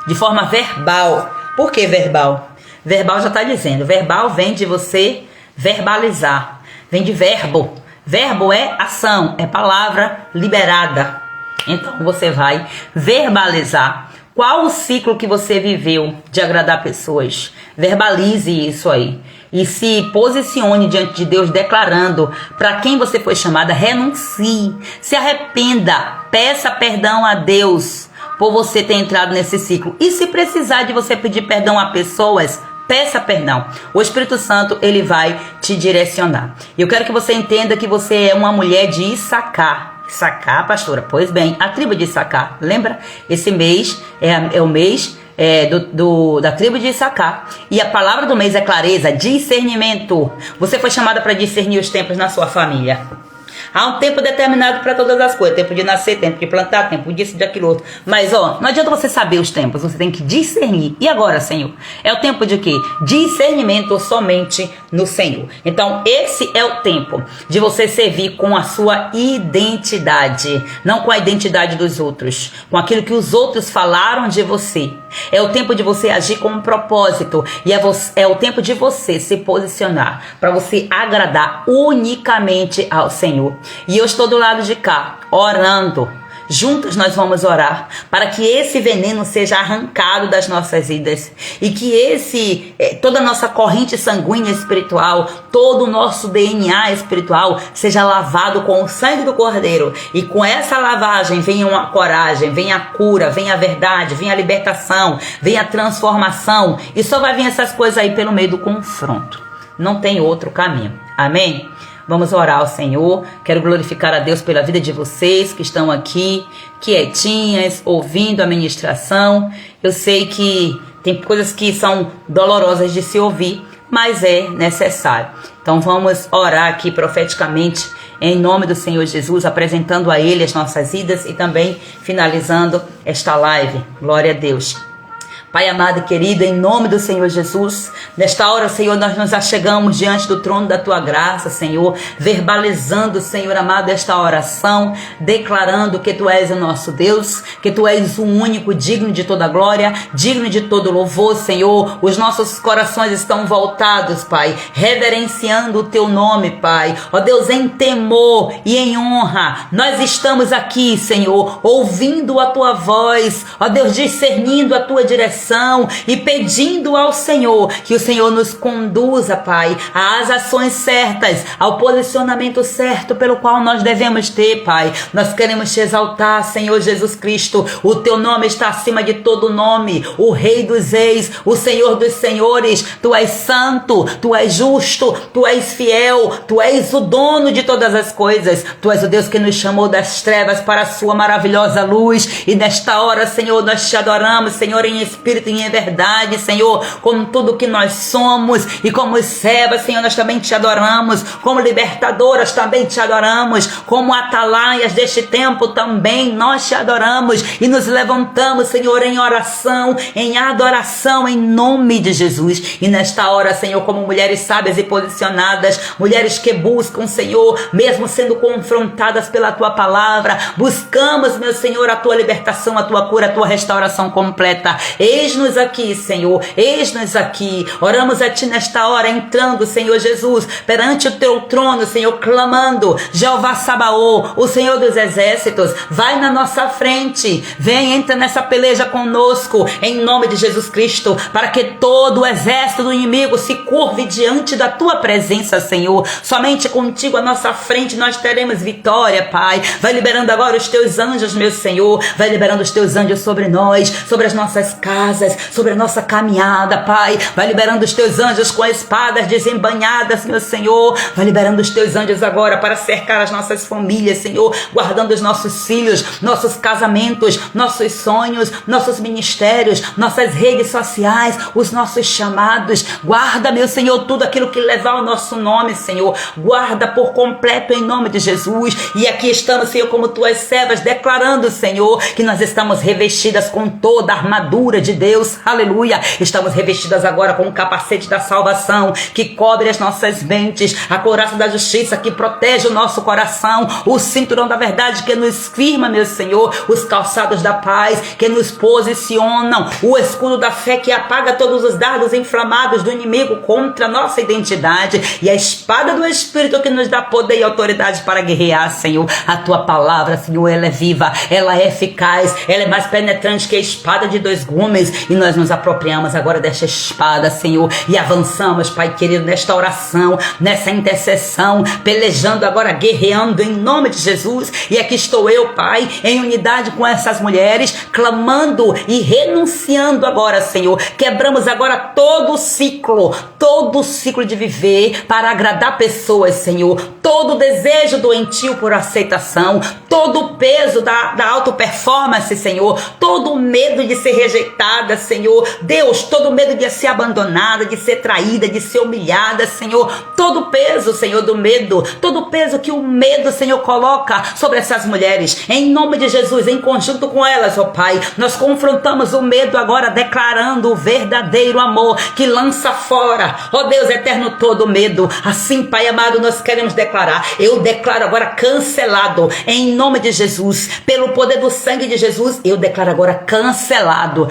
de forma verbal. Por que verbal? Verbal já está dizendo. Verbal vem de você verbalizar. Vem de verbo. Verbo é ação, é palavra liberada. Então você vai verbalizar. Qual o ciclo que você viveu de agradar pessoas? Verbalize isso aí. E se posicione diante de Deus declarando para quem você foi chamada, renuncie, se arrependa, peça perdão a Deus por você ter entrado nesse ciclo. E se precisar de você pedir perdão a pessoas, peça perdão. O Espírito Santo, ele vai te direcionar. Eu quero que você entenda que você é uma mulher de Issacar. Issacar, pastora? Pois bem, a tribo de Issacar. Lembra? Esse mês é o mês da tribo de Issacar. E a palavra do mês é clareza, discernimento. Você foi chamada para discernir os tempos na sua família. Há um tempo determinado para todas as coisas. Tempo de nascer, tempo de plantar, tempo disso, daquilo outro. Mas, não adianta você saber os tempos. Você tem que discernir. E agora, Senhor? É o tempo de quê? Discernimento somente no Senhor. Então, esse é o tempo de você servir com a sua identidade. Não com a identidade dos outros. Com aquilo que os outros falaram de você. É o tempo de você agir com um propósito. E é o tempo de você se posicionar. Para você agradar unicamente ao Senhor. E eu estou do lado de cá, orando. Juntos nós vamos orar para que esse veneno seja arrancado das nossas vidas e que toda a nossa corrente sanguínea espiritual, todo o nosso DNA espiritual seja lavado com o sangue do Cordeiro. E com essa lavagem venha uma coragem, venha a cura, venha a verdade, venha a libertação, venha a transformação. E só vai vir essas coisas aí pelo meio do confronto. Não tem outro caminho. Amém? Vamos orar ao Senhor. Quero glorificar a Deus pela vida de vocês que estão aqui, quietinhas, ouvindo a ministração. Eu sei que tem coisas que são dolorosas de se ouvir, mas é necessário. Então vamos orar aqui profeticamente em nome do Senhor Jesus, apresentando a Ele as nossas vidas e também finalizando esta live. Glória a Deus. Pai amado e querido, em nome do Senhor Jesus, nesta hora, Senhor, nós nos achegamos diante do trono da Tua graça, Senhor, verbalizando, Senhor amado, esta oração, declarando que Tu és o nosso Deus, que Tu és o único digno de toda glória, digno de todo louvor, Senhor. Os nossos corações estão voltados, Pai, reverenciando o Teu nome, Pai. Ó Deus, em temor e em honra, nós estamos aqui, Senhor, ouvindo a Tua voz, ó Deus, discernindo a Tua direção, e pedindo ao Senhor que o Senhor nos conduza, Pai, às ações certas, ao posicionamento certo pelo qual nós devemos ter, Pai. Nós queremos te exaltar, Senhor Jesus Cristo. O Teu nome está acima de todo nome, o Rei dos Reis, o Senhor dos Senhores. Tu és santo, Tu és justo, Tu és fiel, Tu és o dono de todas as coisas. Tu és o Deus que nos chamou das trevas para a Sua maravilhosa luz. E nesta hora, Senhor, nós te adoramos, Senhor, em espírito e em verdade, Senhor, como tudo que nós somos e como servas, Senhor, nós também te adoramos, como libertadoras também te adoramos, como atalaias deste tempo também nós te adoramos e nos levantamos, Senhor, em oração, em adoração, em nome de Jesus. E nesta hora, Senhor, como mulheres sábias e posicionadas, mulheres que buscam, Senhor, mesmo sendo confrontadas pela Tua palavra, buscamos, meu Senhor, a Tua libertação, a Tua cura, a Tua restauração completa. Eis-nos aqui, Senhor, eis-nos aqui. Oramos a Ti nesta hora, entrando, Senhor Jesus, perante o Teu trono, Senhor, clamando, Jeová Sabaô, o Senhor dos exércitos, vai na nossa frente, vem, entra nessa peleja conosco, em nome de Jesus Cristo, para que todo o exército do inimigo se curve diante da Tua presença, Senhor. Somente contigo à nossa frente nós teremos vitória, Pai. Vai liberando agora os Teus anjos, meu Senhor, vai liberando os Teus anjos sobre nós, sobre as nossas casas, sobre a nossa caminhada, Pai. Vai liberando os Teus anjos com espadas desembanhadas, meu Senhor. Vai liberando os Teus anjos agora para cercar as nossas famílias, Senhor, guardando os nossos filhos, nossos casamentos, nossos sonhos, nossos ministérios, nossas redes sociais, os nossos chamados. Guarda, meu Senhor, tudo aquilo que levar o nosso nome, Senhor. Guarda por completo em nome de Jesus. E aqui estamos, Senhor, como Tuas servas, declarando, Senhor, que nós estamos revestidas com toda a armadura de Deus, aleluia. Estamos revestidas agora com o capacete da salvação, que cobre as nossas mentes, a couraça da justiça, que protege o nosso coração, o cinturão da verdade, que nos firma, meu Senhor, os calçados da paz, que nos posicionam, o escudo da fé, que apaga todos os dardos inflamados do inimigo contra a nossa identidade, e a espada do Espírito, que nos dá poder e autoridade para guerrear, Senhor. A tua palavra, Senhor, ela é viva, ela é eficaz, ela é mais penetrante que a espada de dois gumes, e nós nos apropriamos agora desta espada, Senhor, e avançamos, Pai querido, nesta oração, nessa intercessão, pelejando agora, guerreando em nome de Jesus. E aqui estou eu, Pai, em unidade com essas mulheres, clamando e renunciando agora, Senhor. Quebramos agora todo o ciclo de viver para agradar pessoas, Senhor. Todo o desejo doentio por aceitação, todo o peso da auto-performance, Senhor. Todo o medo de ser rejeitada, Senhor. Deus, todo o medo de ser abandonada, de ser traída, de ser humilhada, Senhor. Todo o peso, Senhor, do medo. Todo o peso que o medo, Senhor, coloca sobre essas mulheres. Em nome de Jesus, em conjunto com elas, ó Pai, nós confrontamos o medo agora, declarando o verdadeiro amor que lança fora, ó Deus eterno, todo medo. Assim, Pai amado, nós queremos declarar. Eu declaro agora cancelado, em nome de Jesus, pelo poder do sangue de Jesus. Eu declaro agora cancelado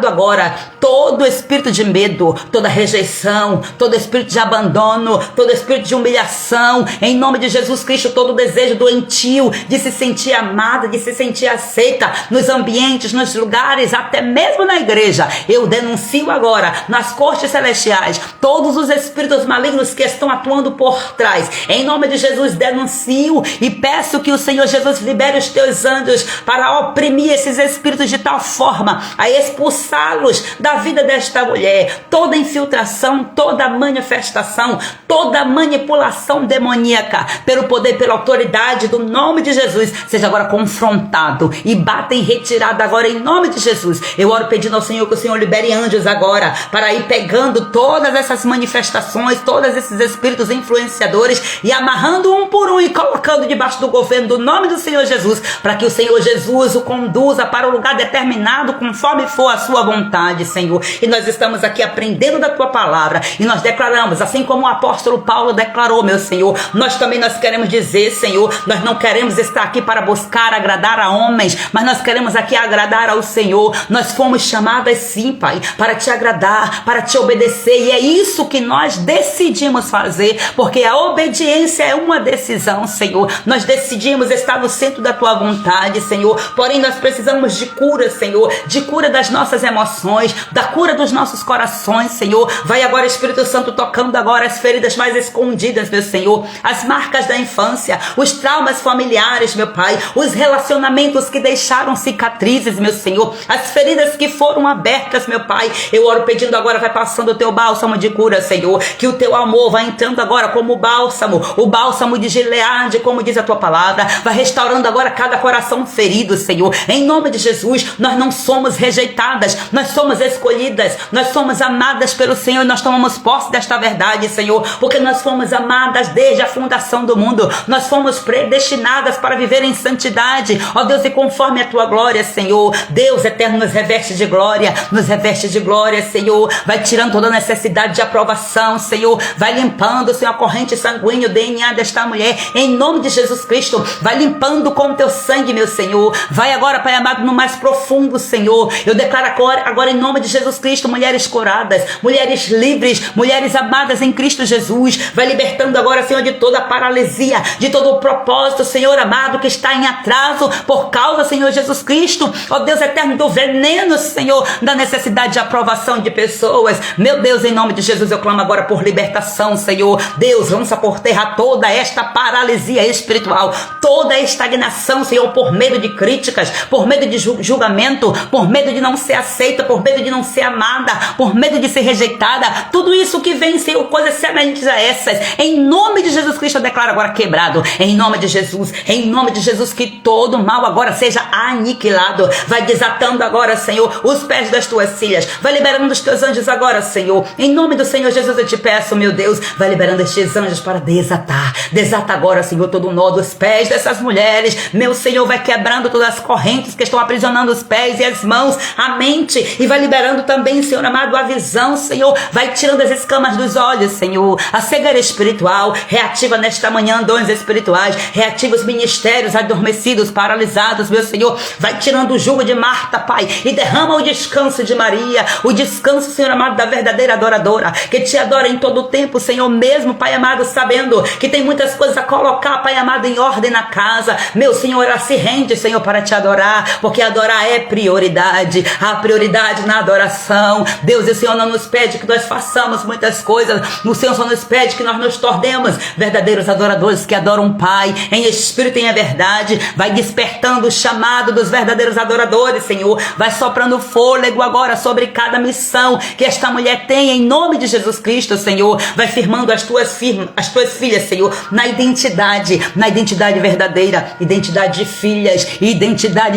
agora todo espírito de medo, toda rejeição, todo espírito de abandono, todo espírito de humilhação, em nome de Jesus Cristo. Todo desejo doentio de se sentir amada, de se sentir aceita nos ambientes, nos lugares, até mesmo na igreja. Eu denuncio agora nas cortes celestiais todos os espíritos malignos que estão atuando por trás. Em nome de Jesus, denuncio e peço que o Senhor Jesus libere os teus anjos para oprimir esses espíritos de tal forma a expulsá-los da vida desta mulher. Toda infiltração, toda manifestação, toda manipulação demoníaca, pelo poder, pela autoridade do nome de Jesus, seja agora confrontado e bata em retirada agora em nome de Jesus. Eu oro pedindo ao Senhor que o Senhor libere anjos agora para ir pegando todas essas manifestações, todos esses espíritos influenciadores e amarrando um por um e colocando debaixo do governo do nome do Senhor Jesus, para que o Senhor Jesus o conduza para o lugar determinado conforme for a sua vontade, Senhor. E nós estamos aqui aprendendo da tua palavra e nós declaramos, assim como o apóstolo Paulo declarou, meu Senhor, nós queremos dizer, Senhor, nós não queremos estar aqui para buscar agradar a homens, mas nós queremos aqui agradar ao Senhor. Nós fomos chamadas sim, Pai, para te agradar, para te obedecer, e é isso que nós decidimos fazer, porque a obediência é uma decisão, Senhor. Nós decidimos estar no centro da tua vontade, Senhor, porém nós precisamos de cura, Senhor, de cura das nossas emoções, da cura dos nossos corações, Senhor. Vai agora, Espírito Santo, tocando agora as feridas mais escondidas, meu Senhor, as marcas da infância, os traumas familiares, meu Pai, os relacionamentos que deixaram cicatrizes, meu Senhor, as feridas que foram abertas, meu Pai. Eu oro pedindo agora, vai passando o teu bálsamo de cura, Senhor, que o teu amor vai entrando agora como o bálsamo de Gileade, como diz a tua palavra, vai restaurando agora cada coração ferido, Senhor. Em nome de Jesus, nós não somos rejeitadas, nós somos escolhidas, nós somos amadas pelo Senhor, e nós tomamos posse desta verdade, Senhor, porque nós fomos amadas desde a fundação do mundo, nós fomos predestinadas para viver em santidade, ó Deus, e conforme a tua glória, Senhor. Deus eterno, nos reveste de glória, Senhor. Vai tirando toda necessidade de aprovação, Senhor. Vai limpando, Senhor, a corrente sanguínea, o DNA desta mulher, em nome de Jesus Cristo. Vai limpando com o teu sangue, meu Senhor. Vai agora, Pai amado, no mais profundo, Senhor. Eu declaro agora em nome de Jesus Cristo, mulheres curadas, mulheres livres, mulheres amadas em Cristo Jesus. Vai libertando agora, Senhor, de toda a paralisia, de todo o propósito, Senhor amado, que está em atraso por causa, Senhor Jesus Cristo, ó Deus eterno, do veneno, Senhor, da necessidade de aprovação de pessoas. Meu Deus, em nome de Jesus, eu clamo agora por libertação, Senhor. Deus, lança por terra toda esta paralisia espiritual, toda a estagnação, Senhor, por medo de críticas, por medo de julgamento, por medo de não ser aceita, por medo de não ser amada, por medo de ser rejeitada. Tudo isso que vem, Senhor, coisas semelhantes a essas, em nome de Jesus Cristo, eu declaro agora quebrado, em nome de Jesus, que todo mal agora seja aniquilado. Vai desatando agora, Senhor, os pés das tuas filhas, vai liberando os teus anjos agora, Senhor, em nome do Senhor Jesus, eu te peço, meu Deus, vai liberando estes anjos para desata agora, Senhor, todo o nó dos pés dessas mulheres, meu Senhor, vai quebrando todas as correntes que estão aprisionando os pés e as mãos, a mente e vai liberando também, Senhor amado, a visão, Senhor. Vai tirando as escamas dos olhos, Senhor. A cegueira espiritual, reativa nesta manhã dons espirituais, reativa os ministérios adormecidos, paralisados, meu Senhor. Vai tirando o jugo de Marta, Pai, e derrama o descanso de Maria, o descanso, Senhor amado, da verdadeira adoradora, que te adora em todo o tempo, Senhor, mesmo, Pai amado, sabendo que tem muitas coisas a colocar, Pai amado, em ordem na casa. Meu Senhor, ela se rende, Senhor, para te adorar, porque adorar é prioridade, a prioridade na adoração. Deus, o Senhor não nos pede que nós façamos muitas coisas, o Senhor só nos pede que nós nos tornemos verdadeiros adoradores que adoram o Pai em espírito e em verdade. Vai despertando o chamado dos verdadeiros adoradores, Senhor. Vai soprando fôlego agora sobre cada missão que esta mulher tem, em nome de Jesus Cristo, Senhor. Vai firmando as tuas filhas, Senhor, na identidade verdadeira, identidade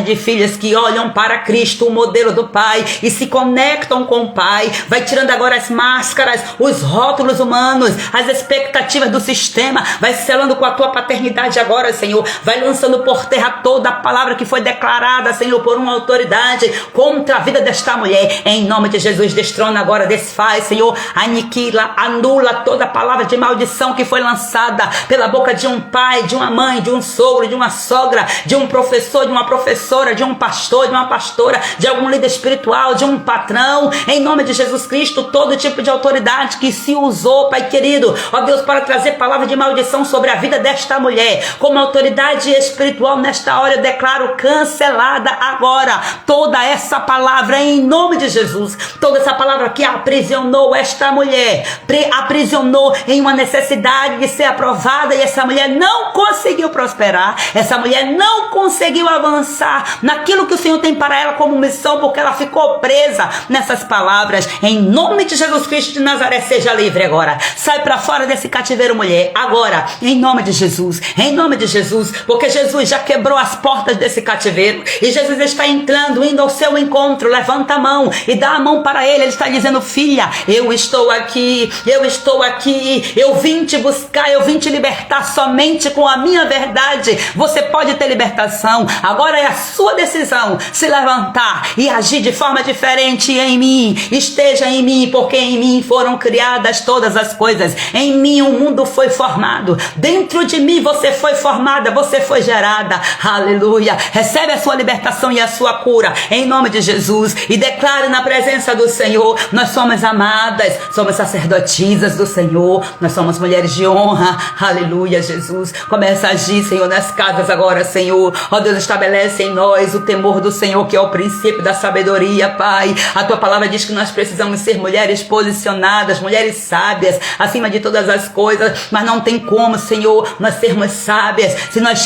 de filhas que olham para Cristo, o modelo do Pai, e se conectam com o Pai. Vai tirando agora as máscaras, os rótulos humanos, as expectativas do sistema. Vai selando com a tua paternidade agora, Senhor. Vai lançando por terra toda a palavra que foi declarada, Senhor, por uma autoridade contra a vida desta mulher. Em nome de Jesus, destrona agora, desfaz, Senhor, aniquila, anula toda a palavra de maldição que foi lançada pela boca de um pai, de uma mãe, de um sogro, de uma sogra, de um professor, de uma professora, de um pastor, de uma pastora, de algum líder espiritual, de um patrão. Em nome de Jesus Cristo, todo tipo de autoridade que se usou, Pai querido, ó Deus, para trazer palavra de maldição sobre a vida desta mulher, como autoridade espiritual, nesta hora eu declaro cancelada agora toda essa palavra em nome de Jesus. Toda essa palavra que aprisionou esta mulher, aprisionou em uma necessidade de ser aprovada, e essa mulher não conseguiu prosperar, essa mulher não conseguiu avançar naquilo que o Senhor tem para ela como missão, porque ela ficou presa nessas palavras. Em nome de Jesus Cristo de Nazaré, seja livre agora. Sai para fora desse cativeiro, mulher, agora, em nome de Jesus, porque Jesus já quebrou as portas desse cativeiro, e Jesus está entrando, indo ao seu encontro. Levanta a mão e dá a mão para ele. Ele está dizendo: filha, eu estou aqui, eu vim te buscar, eu vim te libertar somente com a minha verdade. Você pode ter libertação, agora é a sua decisão se levantar e agir de forma diferente em mim. Esteja em mim, porque em mim foram criadas todas as coisas, em mim o mundo foi formado, dentro de mim você foi formada, você foi gerada. Aleluia. Recebe a sua libertação e a sua cura em nome de Jesus, e declare na presença do Senhor: nós somos amadas, somos sacerdotisas do Senhor, nós somos mulheres de honra. Aleluia, Jesus. Começa a agir, Senhor, nas casas agora, Senhor. Ó Deus, estabelece em nós o temor do Senhor, que é o princípio da sabedoria, Pai. A tua palavra diz que nós precisamos ser mulheres posicionadas, mulheres sábias, acima de todas as coisas, mas não tem como, Senhor, nós sermos sábias se nós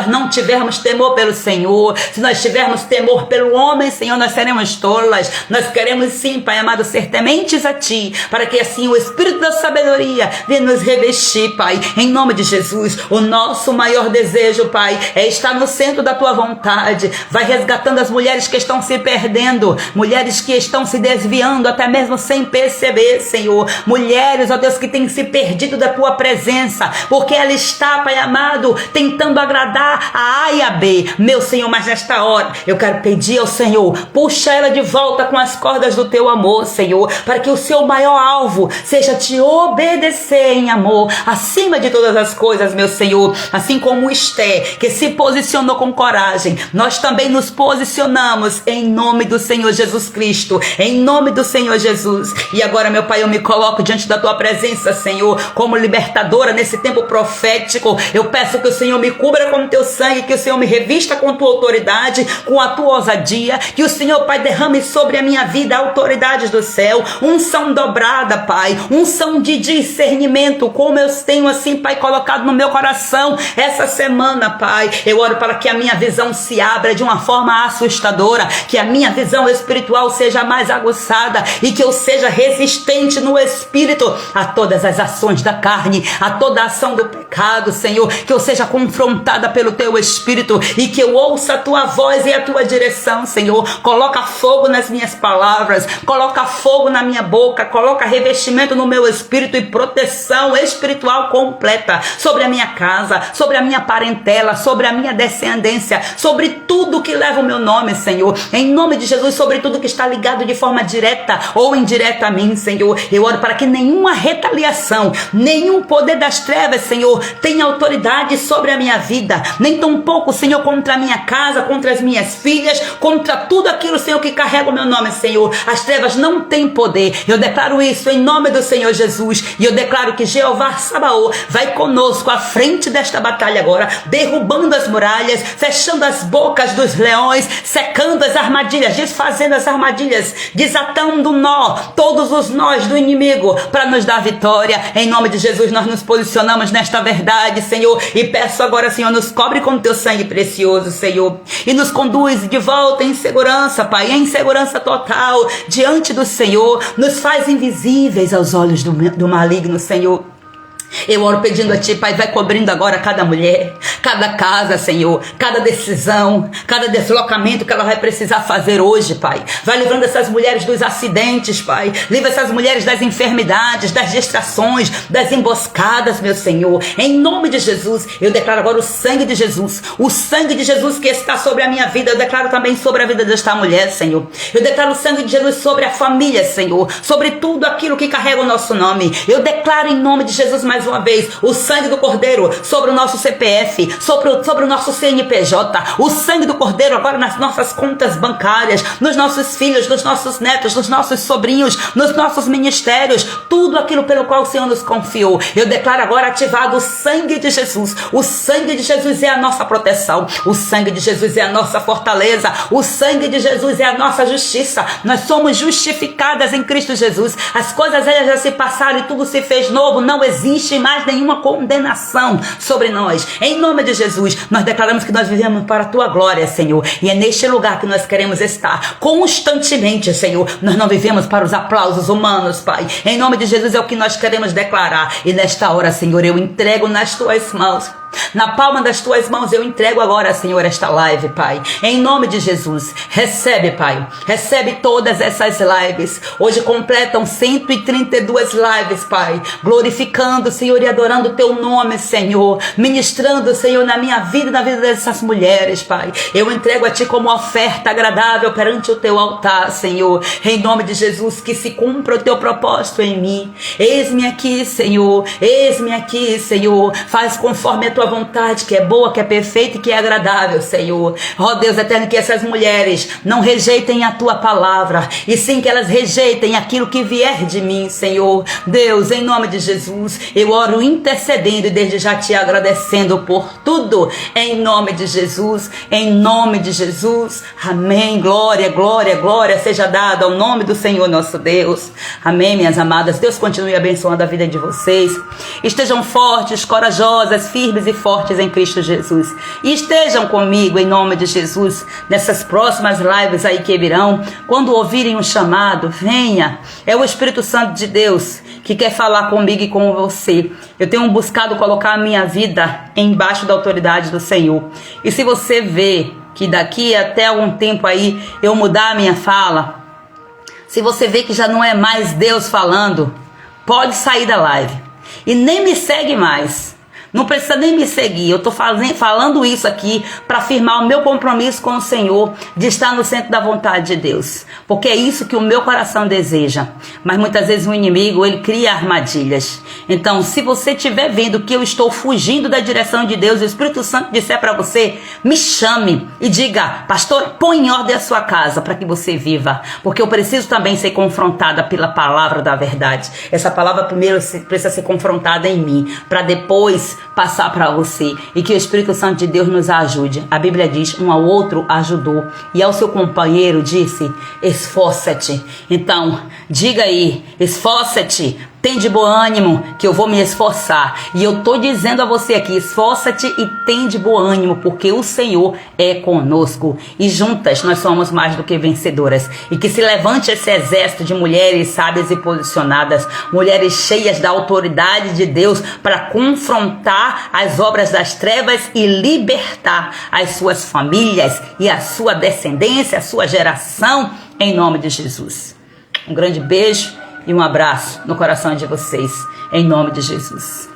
não tivermos temor pelo Senhor, se nós tivermos temor pelo homem, Senhor, nós seremos tolas. Nós queremos sim, Pai amado, ser tementes a Ti, para que assim o Espírito da sabedoria venha nos revestir, Pai, em nome de Jesus. O nosso maior desejo, Pai, é estar no centro da Tua vontade. Vai resgatando as mulheres que estão se perdendo, mulheres que estão se desviando até mesmo sem perceber, Senhor. Mulheres, ó Deus, que têm se perdido da Tua presença, porque ela está, Pai amado, tentando agradar a A e a B, meu Senhor. Mas nesta hora eu quero pedir ao Senhor: puxa ela de volta com as cordas do Teu amor, Senhor, para que o seu maior alvo seja Te obedecer em amor, acima de todas as coisas, meu Senhor. Assim como Esther, que se posicionou com coragem, nós também nos posicionamos em nome do Senhor Jesus Cristo, em nome do Senhor Jesus. E agora, meu Pai, eu me coloco diante da Tua presença, Senhor, como libertadora nesse tempo profético. Eu peço que o Senhor me cubra com o Teu sangue, que o Senhor me revista com Tua autoridade, com a Tua ousadia, que o Senhor, Pai, derrame sobre a minha vida autoridades do céu, unção dobrada, Pai, unção de discernimento, como eu tenho assim, Pai, colocado no meu coração essa semana, Pai. Eu oro para que a minha visão se abra de uma forma assustadora, que a minha visão espiritual seja mais aguçada, e que eu seja resistente no espírito a todas as ações da carne, a toda a ação do pecado, Senhor, que eu seja confrontada pelo Teu Espírito, e que eu ouça a Tua voz e a Tua direção, Senhor. Coloca fogo nas minhas palavras, coloca fogo na minha boca, coloca revestimento no meu espírito e proteção espiritual completa sobre a minha casa, sobre a minha parentela, sobre a minha descendência, sobre tudo que leva o meu nome, Senhor. Senhor. Em nome de Jesus, sobre tudo que está ligado de forma direta ou indireta a mim, Senhor. Eu oro para que nenhuma retaliação, nenhum poder das trevas, Senhor, tenha autoridade sobre a minha vida. Nem tampouco, Senhor, contra a minha casa, contra as minhas filhas, contra tudo aquilo, Senhor, que carrega o meu nome, Senhor. As trevas não têm poder. Eu declaro isso em nome do Senhor Jesus. E eu declaro que Jeová Sabaoth vai conosco à frente desta batalha agora, derrubando as muralhas, fechando as bocas dos leões, secando as armadilhas, desfazendo as armadilhas, desatando o nó, todos os nós do inimigo, para nos dar vitória. Em nome de Jesus, nós nos posicionamos nesta verdade, Senhor, e peço agora, Senhor, nos cobre com teu sangue precioso, Senhor, e nos conduz de volta em segurança, Pai, em segurança total, diante do Senhor. Nos faz invisíveis aos olhos do maligno, Senhor. Eu oro pedindo a Ti, Pai, vai cobrindo agora cada mulher, cada casa, Senhor, cada decisão, cada deslocamento que ela vai precisar fazer hoje, Pai. Vai livrando essas mulheres dos acidentes, Pai. Livra essas mulheres das enfermidades, das distrações, das emboscadas, meu Senhor. Em nome de Jesus, eu declaro agora o sangue de Jesus que está sobre a minha vida. Eu declaro também sobre a vida desta mulher, Senhor. Eu declaro o sangue de Jesus sobre a família, Senhor, sobre tudo aquilo que carrega o nosso nome. Eu declaro em nome de Jesus mais uma vez o sangue do Cordeiro sobre o nosso CPF, sobre o nosso CNPJ, o sangue do Cordeiro agora nas nossas contas bancárias, nos nossos filhos, nos nossos netos, nos nossos sobrinhos, nos nossos ministérios, tudo aquilo pelo qual o Senhor nos confiou. Eu declaro agora ativado o sangue de Jesus. O sangue de Jesus é a nossa proteção, o sangue de Jesus é a nossa fortaleza, o sangue de Jesus é a nossa justiça. Nós somos justificadas em Cristo Jesus. As coisas elas já se passaram e tudo se fez novo. Não existe mais nenhuma condenação sobre nós. Em nome de Jesus, nós declaramos que nós vivemos para a Tua glória, Senhor. E é neste lugar que nós queremos estar constantemente, Senhor. Nós não vivemos para os aplausos humanos, Pai. Em nome de Jesus é o que nós queremos declarar. E nesta hora, Senhor, eu entrego nas Tuas mãos. Na palma das Tuas mãos eu entrego agora, Senhor, esta live, Pai. Em nome de Jesus, recebe, Pai. Recebe todas essas lives. Hoje completam 132 lives, Pai. Glorificando, Senhor, e adorando o Teu nome, Senhor. Ministrando, Senhor, na minha vida e na vida dessas mulheres, Pai. Eu entrego a Ti como oferta agradável perante o Teu altar, Senhor. Em nome de Jesus, que se cumpra o Teu propósito em mim. Eis-me aqui, Senhor. Eis-me aqui, Senhor. Faz conforme a Tua vontade, que é boa, que é perfeita e que é agradável, Senhor. Ó Deus eterno, que essas mulheres não rejeitem a Tua palavra, e sim que elas rejeitem aquilo que vier de mim, Senhor. Deus, em nome de Jesus, eu oro intercedendo e desde já Te agradecendo por tudo, em nome de Jesus, em nome de Jesus. Amém. Glória, glória, glória seja dada ao nome do Senhor nosso Deus. Amém, minhas amadas. Deus continue abençoando a vida de vocês. Estejam fortes, corajosas, firmes e fortes em Cristo Jesus. E estejam comigo em nome de Jesus nessas próximas lives aí que virão. Quando ouvirem um chamado, venha. É o Espírito Santo de Deus que quer falar comigo e com você. Eu tenho buscado colocar a minha vida embaixo da autoridade do Senhor. E se você vê que daqui até algum tempo aí eu mudar a minha fala, se você vê que já não é mais Deus falando, pode sair da live. E nem me segue mais. Não precisa nem me seguir. Eu estou falando isso aqui para afirmar o meu compromisso com o Senhor de estar no centro da vontade de Deus. Porque é isso que o meu coração deseja. Mas muitas vezes o inimigo, ele cria armadilhas. Então, se você estiver vendo que eu estou fugindo da direção de Deus e o Espírito Santo disser para você, me chame e diga, pastor, põe em ordem a sua casa para que você viva. Porque eu preciso também ser confrontada pela palavra da verdade. Essa palavra primeiro precisa ser confrontada em mim, para depois passar para você, e que o Espírito Santo de Deus nos ajude. A Bíblia diz, um ao outro ajudou, e ao seu companheiro disse, esforça-te. Então, diga aí, esforça-te. Tem de bom ânimo que eu vou me esforçar. E eu estou dizendo a você aqui, esforça-te e tem de bom ânimo, porque o Senhor é conosco. E juntas nós somos mais do que vencedoras. E que se levante esse exército de mulheres sábias e posicionadas, mulheres cheias da autoridade de Deus para confrontar as obras das trevas e libertar as suas famílias e a sua descendência, a sua geração, em nome de Jesus. Um grande beijo e um abraço no coração de vocês, em nome de Jesus.